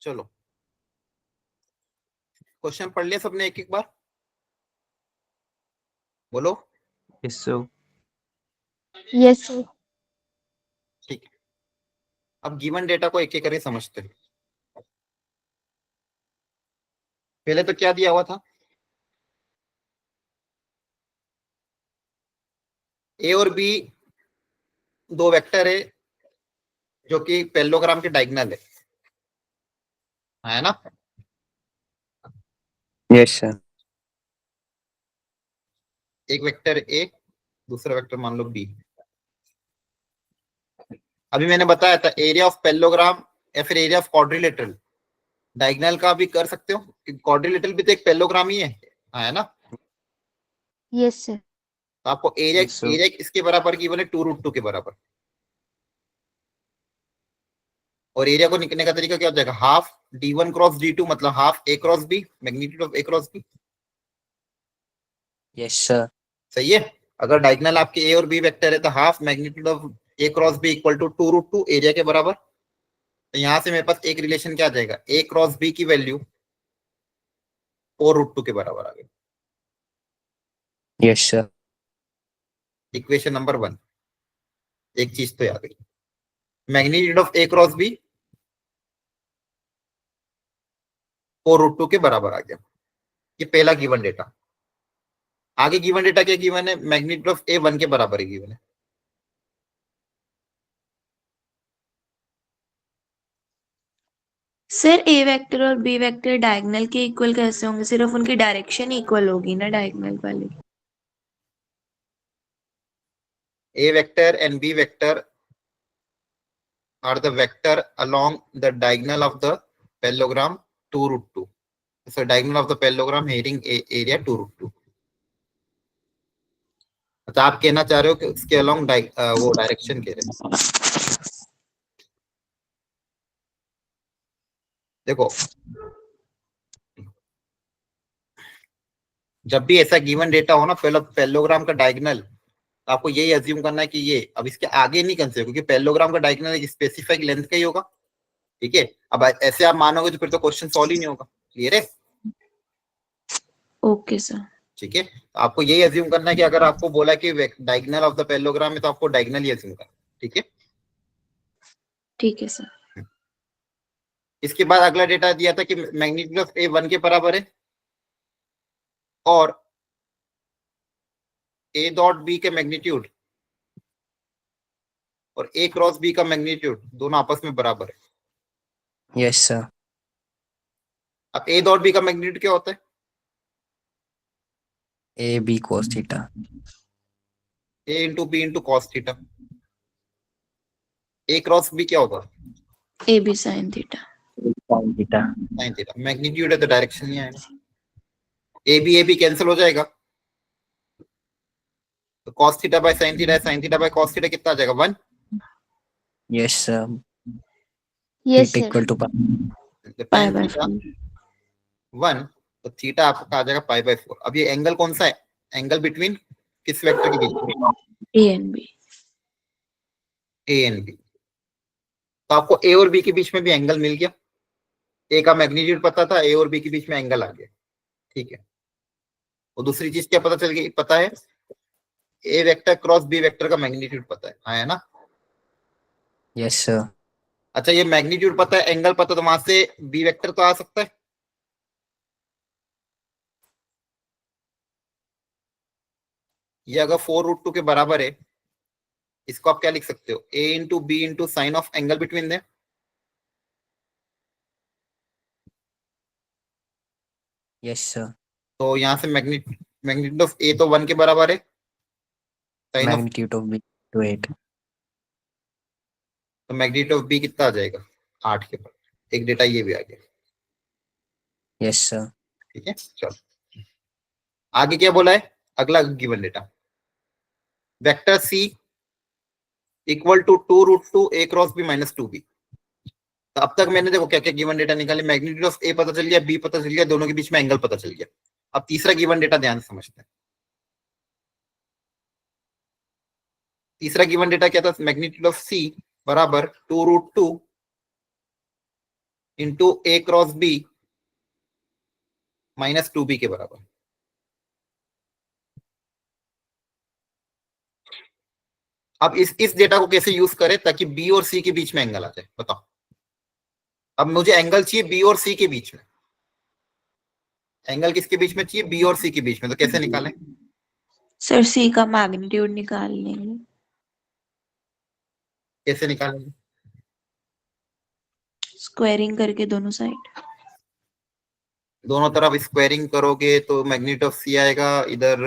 चलो क्वेश्चन पढ़ लिया सबने एक एक बार, बोलो। Yes, sir. Yes sir. ठीक है, अब गिवन डेटा को एक एक करके समझते हैं। पहले तो क्या दिया हुआ था, ए और बी दो वेक्टर है जो कि पैरेललोग्राम के डायगोनल है ना। Yes, sir. एक वेक्टर ए, दूसरा वेक्टर मान लो बी। अभी मैंने बताया था एरिया ऑफ पैरेललोग्राम या फिर एरिया ऑफ क्वाड्रिलेटरल, डायगोनल का भी कर सकते हो, क्वाड्रिलेटरल भी तो एक पैरेललोग्राम ही है, हाँ, है ना। Yes sir. तो आपको एरिया Yes, sir. एरिया किसके बराबर गिवन है, 2√2 के बराबर। और एरिया को निकलने का तरीका क्या हो जाएगा, हाफ d1 क्रॉस d2 मतलब half a cross b, magnitude of a cross b। Yes, sir. सही है। अगर डायगोनल आपके ए और बी वेक्टर है तो half magnitude of A cross B equal to 2√2 area के बराबर। तो यहां से मेरे पास एक रिलेशन क्या आ जाएगा, ए क्रॉस बी की वैल्यू 4√2 के बराबर आ गई। Yes, sir. Equation number 1। एक चीज तो याद रखिए, magnitude of A cross B 4√2 के बराबर आ गया। ये पहला गिवन डेटा। आगे गिवन डेटा क्या गिवन है, मैग्नीट्यूड ऑफ ए 1 के बराबर ही गिवन है। सर ए वेक्टर और बी वेक्टर डायगोनल के इक्वल कैसे होंगे, सिर्फ उनकी डायरेक्शन इक्वल होगी ना डायगोनल वाली। A vector and B vector are the vector along the diagonal of the parallelogram 2√2. So diagonal of the parallelogram having area 2√2. अच्छा आप कहना चाह रहे हो कि उसके along वो डायरेक्शन कह रहे हैं। देखो जब भी ऐसा गिवन डेटा हो ना, पहले पैरेललोग्राम का डायगोनल, तो आपको यही अज्यूम करना है कि ये अब इसके आगे नहीं कंसीडर, क्योंकि पैरेललोग्राम का डायगोनल एक स्पेसिफिक लेंथ का ही होगा। ठीक है, अब ऐसे आप मानोगे तो फिर तो क्वेश्चन सॉल्व ही नहीं होगा। क्लियर है? Okay sir. ठीक है, तो आपको यही अज्यूम करना है कि अगर आपको बोला कि डायगोनल ऑफ द पैरेललोग्राम है तो आपको डायगोनल ही अज्यूम करना है। ठीक है, ठीक है सर। इसके बाद अगला डेटा दिया था कि मैग्नीट्यूड ऑफ ए 1 के बराबर है और ए डॉट बी के मैग्नीट्यूड और ए क्रॉस बी का मैग्नीट्यूड दोनों आपस में बराबर है। Yes, sir. अब ए डॉट बी का मैग्नीट्यूड क्या होता है, A B cos theta. A into B into cos theta. A cross B क्या होगा, A B sine theta. Sin theta. Sine theta. Magnitude है तो डायरेक्शन नहीं आएगा, ए बी कैंसिल हो जाएगा, तो cos theta by sine theta, sine theta by cos theta कितना आ जाएगा, 1। Yes, sir. Yes Theta sir. equal to pi. Pi tan by theta 4। 1, तो थीटा आपका आ जाएगा पाई बाय 4। अब ये एंगल कौन सा है, एंगल बिटवीन किस वेक्टर के बीच, A and B. A and B. तो आपको ए और बी के बीच में भी एंगल मिल गया, ए का मैग्नीट्यूड पता था, ए और बी के बीच में एंगल आ गया। ठीक है, और दूसरी चीज क्या पता चल गई, पता है ए वेक्टर क्रॉस बी वेक्टर का मैग्नीट्यूड पता है, हाँ है ना। Yes, sir. अच्छा ये मैग्नीट्यूड पता है, एंगल पता, तो वहां से बी वेक्टर तो आ सकता है। ये अगर 4√2 के बराबर है, इसको आप क्या लिख सकते हो, A into B into sine of angle between them. Yes, sir. तो यहाँ से मैग्नीट्यूड ऑफ ए तो 1 के बराबर है, sine of, Magnitude of B to 8. तो मैग्नीट्यूड ऑफ बी कितना आ जाएगा, 8 के बराबर। एक डेटा ये भी आ गया। Yes, sir. ठीक है, चलो आगे क्या बोला है, अगला given data vector C equal to 2√2 A cross B minus 2b। तो अब तक मैंने देखो क्या क्या गिवन डेटा निकाले, मैग्नीट्यूड ऑफ ए पता चल गया, बी पता चल गया, दोनों के बीच में एंगल पता चल गया। अब तीसरा गिवन डेटा ध्यान से समझते हैं। तीसरा गिवन डेटा क्या था, मैग्नीट्यूड ऑफ सी बराबर 2√2 इंटू ए क्रॉस बी माइनस 2b के बराबर। अब इस डेटा को कैसे यूज करें ताकि बी और सी के बीच में एंगल आ जाए, बताओ। अब मुझे एंगल चाहिए बी और सी के बीच में, एंगल किसके बीच में चाहिए, बी और सी के बीच में, तो कैसे निकालें, सर सी का मैग्नीट्यूड निकाल लेंगे। कैसे निकालेंगे, स्क्वायरिंग करके दोनों साइड। दोनों तरफ स्क्वायरिंग करोगे तो मैग्नीट्यूड ऑफ सी आएगा इधर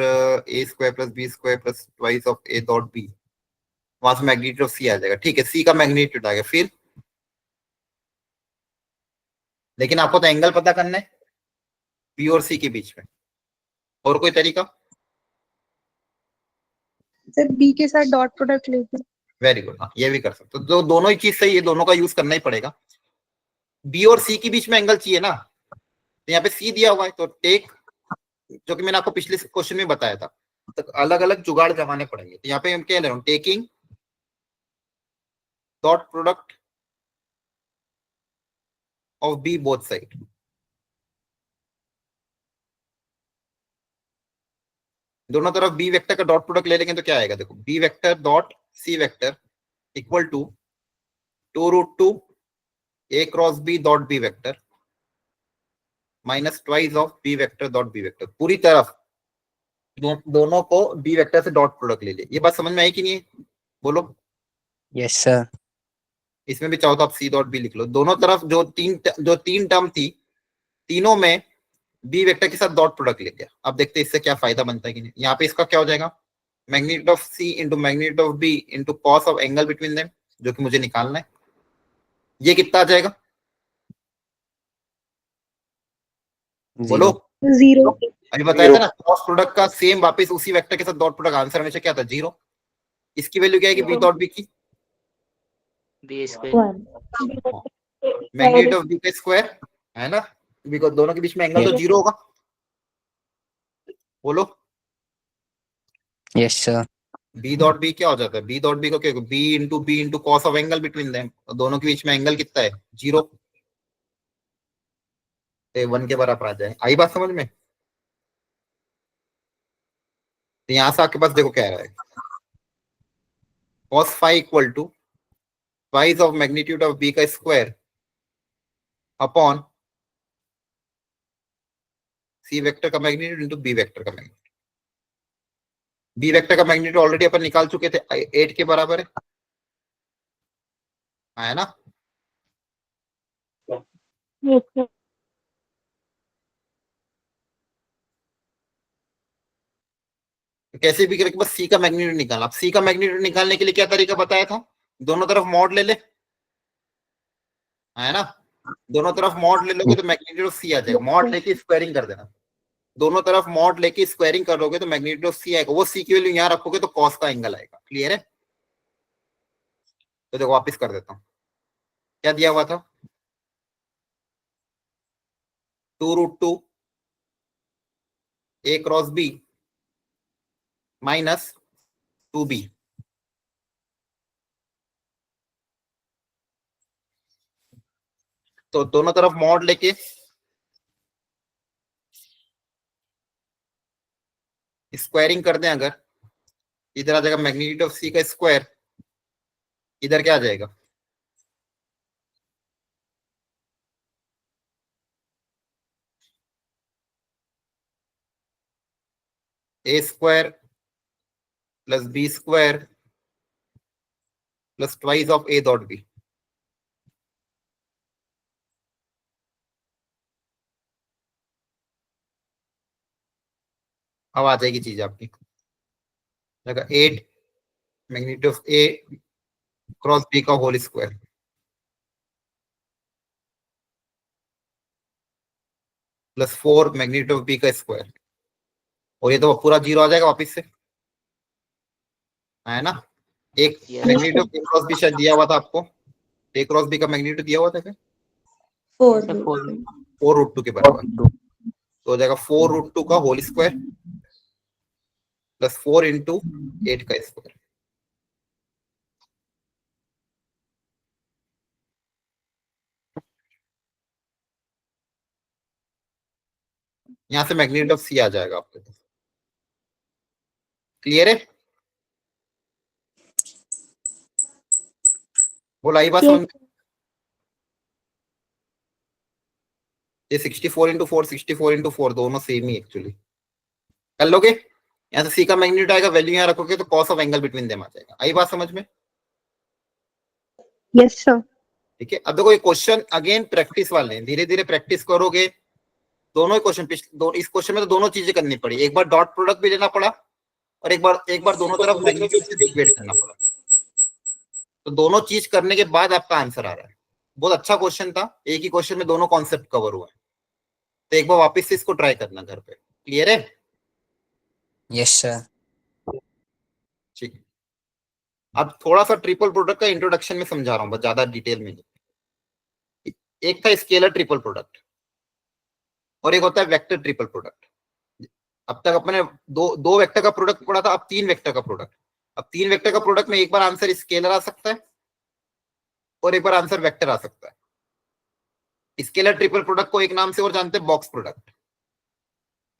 A square plus B square plus twice of A dot B, वहां से मैग्नीट्यूड ऑफ सी आ जाएगा। ठीक है, सी का मैग्नीट्यूड आ गया। फिर लेकिन आपको तो एंगल पता करना है बी और सी के बीच में, और कोई तरीका? सर बी के साथ डॉट प्रोडक्ट लेते हैं। वेरी गुड, हाँ ये भी कर सकते हो। तो दोनों ही चीज सही है, दोनों का यूज करना ही पड़ेगा। बी और सी के बीच में एंगल चाहिए ना, तो यहाँ पे सी दिया हुआ है तो टेक, जो कि मैंने आपको पिछले क्वेश्चन में बताया था, तो अलग अलग जुगाड़ जमाने पड़ेंगे। तो यहाँ पे हम क्या ले रहा हूँ, taking dot product of B both side. दोनों तरफ बी वेक्टर का डॉट प्रोडक्ट ले लेंगे तो क्या आएगा, देखो B vector dot C vector equal to 2√2 A cross B dot B vector minus twice of B vector dot B vector. पूरी तरफ दोनों को बी वेक्टर से डॉट प्रोडक्ट ले लिया। ये बात समझ में आई कि नहीं, बोलो। Yes, sir. इसमें भी चाहो तो आप सी डॉट बी लिख लो। दोनों तरफ जो तीन टर्म थी, तीनों में बी वेक्टर के साथ डॉट प्रोडक्ट ले लिया। अब देखते हैं इससे क्या फायदा बनता है कि नहीं। यहाँ पे इसका क्या हो जाएगा, magnitude of C into magnitude of B into cos of angle between them, जो कि मुझे निकालना है। ये कितना आ जाएगा, बोलो। 0। अभी बताया था ना, क्रॉस प्रोडक्ट का सेम वापस उसी वेक्टर के साथ डॉट प्रोडक्ट, आंसर हमेशा क्या था, 0। इसकी वैल्यू क्या है कि बी डॉट बी की B square, magnitude of B का स्क्वायर है ना, बिकॉज दोनों के बीच में एंगल तो 0 होगा, बोलो। Yes, sir. B dot B क्या हो जाता है, बी डॉट बी को क्या, B into cos of angle between them, दोनों के बीच में एंगल कितना है, 0, 1 के बराबर आ जाए। आई बात समझ में? तो यहां से आपके पास देखो क्या रहा है, cos phi equal to twice of magnitude of B का स्क्वायर अपॉन सी वेक्टर का मैग्नीट्यूड इंटू बी वेक्टर का मैग्नीट्यूड। बी वेक्टर का मैग्नीट्यूड ऑलरेडी अपन निकाल चुके थे, 8 के बराबर है ना। कैसे भी करके बस सी का मैग्नीट्यूड निकाल। अब सी का मैग्नीट्यूड निकालने के लिए क्या तरीका बताया था, दोनों तरफ मॉड ले ले, है ना। दोनों तरफ मॉड ले लोगे तो मैग्नीट्यूड ऑफ सी आ जाएगा, मॉड लेके स्क्वायरिंग कर देना। दोनों तरफ मॉड लेके स्क्वायरिंग करोगे तो मैग्नीट्यूड ऑफ सी आएगा, वो सी की वैल्यू यहाँ रखोगे तो कॉस का एंगल आएगा। क्लियर है? तो देखो वापस कर देता हूँ, क्या दिया हुआ था, 2√2 A cross B minus 2b। तो दोनों तरफ मॉड लेके स्क्वायरिंग कर दें अगर, इधर आ जाएगा मैग्नीट्यूड ऑफ सी का स्क्वायर, इधर क्या आ जाएगा, A square plus B square plus twice of A dot B. अब आ जाएगी चीज आपकी, 8 magnitude of A cross B का whole square plus 4 magnitude of B का स्क्वायर, और ये तो पूरा 0 आ जाएगा वापिस से, है ना। एक magnitude of A cross B शायद दिया हुआ था आपको, ए क्रॉस बी का मैग्नीट्यूड दिया हुआ था क्या, 4√2 के बराबर। तो हो जाएगा 4√2 का होल स्क्वायर प्लस 4 इंटू 8 का स्क्वायर। यहां से मैग्नीट्यूड ऑफ सी आ जाएगा आपके पास। क्लियर है? बोला आई बात समझ में? ये 64 इंटू 4 64 इंटू 4 दोनों सेम ही एक्चुअली कर लोगे। यहाँ से सी का मैग्नीट्यूड आएगा, वैल्यू यहाँ रखोगे तो cos of angle between them आ जाएगा। आई बात समझ में? Yes sir. ठीक है, अब देखो ये क्वेश्चन अगेन प्रैक्टिस वाले हैं, धीरे धीरे प्रैक्टिस करोगे दोनों ही क्वेश्चन इस क्वेश्चन में तो दोनों चीजें करनी पड़ी, एक बार डॉट प्रोडक्ट भी लेना पड़ा और एक बार दोनों तरफ मैग्नीट्यूड से इक्वेट करना पड़ा। तो दोनों चीज करने के बाद आपका आंसर आ रहा है। बहुत अच्छा क्वेश्चन था, एक ही क्वेश्चन में दोनों कॉन्सेप्ट कवर हुए। तो एक बार वापस से इसको ट्राई करना घर पे। क्लियर है? Yes, sir. ठीक है, अब थोड़ा सा ट्रिपल प्रोडक्ट का इंट्रोडक्शन में समझा रहा हूँ, बस ज्यादा डिटेल में नहीं। एक था स्केलर ट्रिपल प्रोडक्ट और एक होता है वेक्टर ट्रिपल प्रोडक्ट। अब तक अपने दो वेक्टर का प्रोडक्ट पढ़ा था, अब 3 वेक्टर का प्रोडक्ट। अब 3 वेक्टर का प्रोडक्ट में एक बार आंसर स्केलर आ सकता है और एक बार आंसर वेक्टर आ सकता है। स्केलर ट्रिपल प्रोडक्ट को एक नाम से और जानते हैं, बॉक्स प्रोडक्ट।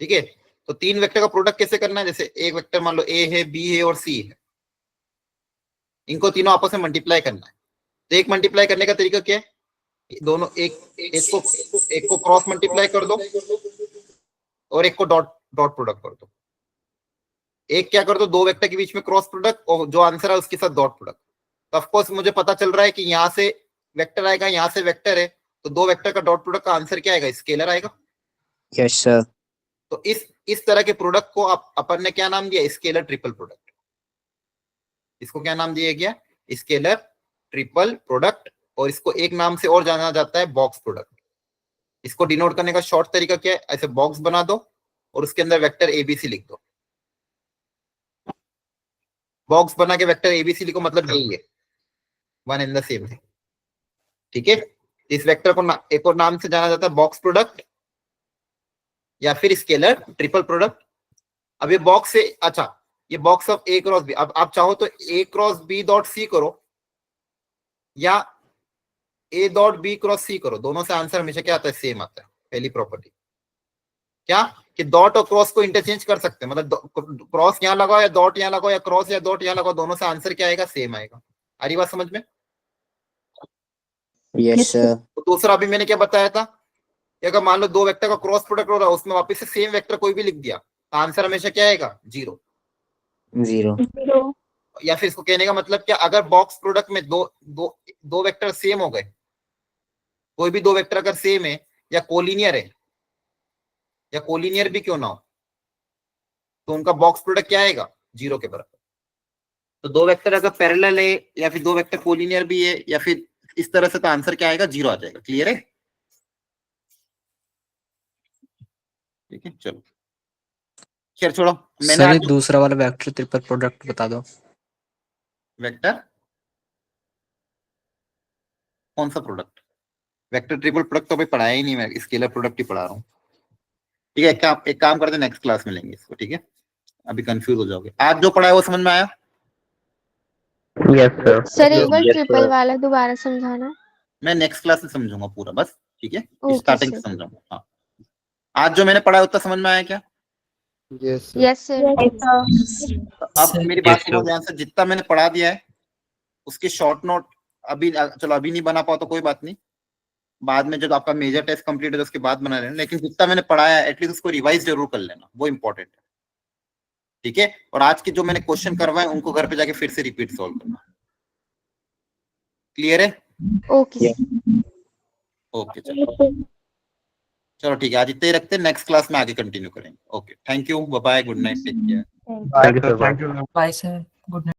ठीक है, तो 3 वेक्टर का प्रोडक्ट कैसे करना है? जैसे एक वेक्टर मान लो ए है, बी है और सी है, इनको तीनों आपस में मल्टीप्लाई करना है। तो एक मल्टीप्लाई करने का तरीका क्या है? दोनों एक को क्रॉस मल्टीप्लाई कर दो और एक को डॉट प्रोडक्ट कर दो। एक क्या कर दो, 2 वेक्टर के बीच में क्रॉस प्रोडक्ट और जो आंसर है उसके साथ डॉट प्रोडक्ट। तो ऑफकोर्स मुझे पता चल रहा है कि यहाँ से वेक्टर आएगा, यहाँ से वेक्टर है, तो 2 वेक्टर का डॉट प्रोडक्ट का आंसर क्या आएगा? स्केलर आएगा। Yes, sir. तो इस तरह के प्रोडक्ट को अपन ने क्या नाम दिया? Scalar triple product. इसको क्या नाम दिया गया? Scalar triple product. और इसको एक नाम से और जाना जाता है, बॉक्स प्रोडक्ट। इसको डिनोट करने का शॉर्ट तरीका क्या है? ऐसे बॉक्स बना दो और उसके अंदर वेक्टर एबीसी लिख दो। बॉक्स बना के वेक्टर एबीसी लिखो, मतलब यही है, वन एंड द सेम है। ठीक है, इस वेक्टर को एक और नाम से जाना जाता है, बॉक्स प्रोडक्ट या फिर स्केलर ट्रिपल प्रोडक्ट। अब ये बॉक्स से, अच्छा ये box of A cross B, अब आप चाहो तो A cross B dot C करो या A dot B cross C करो, दोनों से आंसर हमेशा क्या आता है? सेम आता है। पहली प्रॉपर्टी क्या कि डॉट और क्रॉस को इंटरचेंज कर सकते हैं, मतलब क्रॉस यहाँ लगाओ या डॉट यहाँ लगाओ या क्रॉस या डॉट यहाँ लगाओ, दोनों से आंसर क्या आएगा? सेम आएगा। आ रही बात समझ में? Yes, sir. तो दूसरा अभी मैंने क्या बताया था, अगर मान लो 2 वेक्टर का क्रॉस प्रोडक्ट हो रहा है, उसमें वापस से सेम वेक्टर कोई भी लिख दिया, तो आंसर हमेशा क्या आएगा? 0। 0. या फिर इसको कहने का मतलब क्या, अगर बॉक्स प्रोडक्ट में दो वेक्टर सेम हो गए, कोई भी 2 वेक्टर अगर सेम है या कोलिनियर है, या कोलिनियर भी क्यों ना हो, तो उनका बॉक्स प्रोडक्ट क्या आएगा? 0 के बराबर। तो 2 वेक्टर अगर पैरेलल है या फिर 2 वेक्टर कोलिनियर भी है या फिर इस तरह से, तो आंसर क्या आएगा? 0 आ जाएगा। क्लियर है? ठीक है, चलो खैर छोड़ो। मैंने सर, ये आज दूसरा वाला वेक्टर ट्रिपल प्रोडक्ट बता दो। वेक्टर कौन सा प्रोडक्ट? वेक्टर ट्रिपल प्रोडक्ट तो अभी पढ़ाया ही नहीं, मैं स्केलर प्रोडक्ट ही पढ़ा रहा हूँ। ठीक है, एक काम करते हैं, नेक्स्ट क्लास में लेंगे इसको। ठीक है, अभी कंफ्यूज हो जाओगे। आज जो पढ़ा है वो समझ में आया? Yes, sir. सर एक बार ट्रिपल वाला दोबारा समझाना। मैं नेक्स्ट क्लास में समझूंगा पूरा, बस। ठीक है, Okay, स्टार्टिंग से sir. समझाऊंगा। हाँ, आज जो मैंने पढ़ा है उतना समझ में आया क्या? Yes, sir. Yes sir. अब मेरी बात सुनो ध्यान से, जितना मैंने पढ़ा दिया है उसके शॉर्ट नोट अभी, चलो अभी नहीं बना पाओ तो कोई बात नहीं, बाद में जब आपका मेजर टेस्ट कंप्लीट है तो उसके बाद बना लेना, लेकिन जितना मैंने पढ़ाया है एटलीस्ट उसको रिवाइज जरूर कर लेना, वो इंपॉर्टेंट है। ठीक है, और आज के जो मैंने क्वेश्चन करवाए उनको घर पे जाके फिर से रिपीट सॉल्व करना। क्लियर है? ओके। ओके, चलो ठीक है, आज इतने ही रखते हैं, नेक्स्ट क्लास में आगे कंटिन्यू करेंगे। Okay, thank you, bye bye, good night, take care. Thank you, sir. Bye, sir. Good night.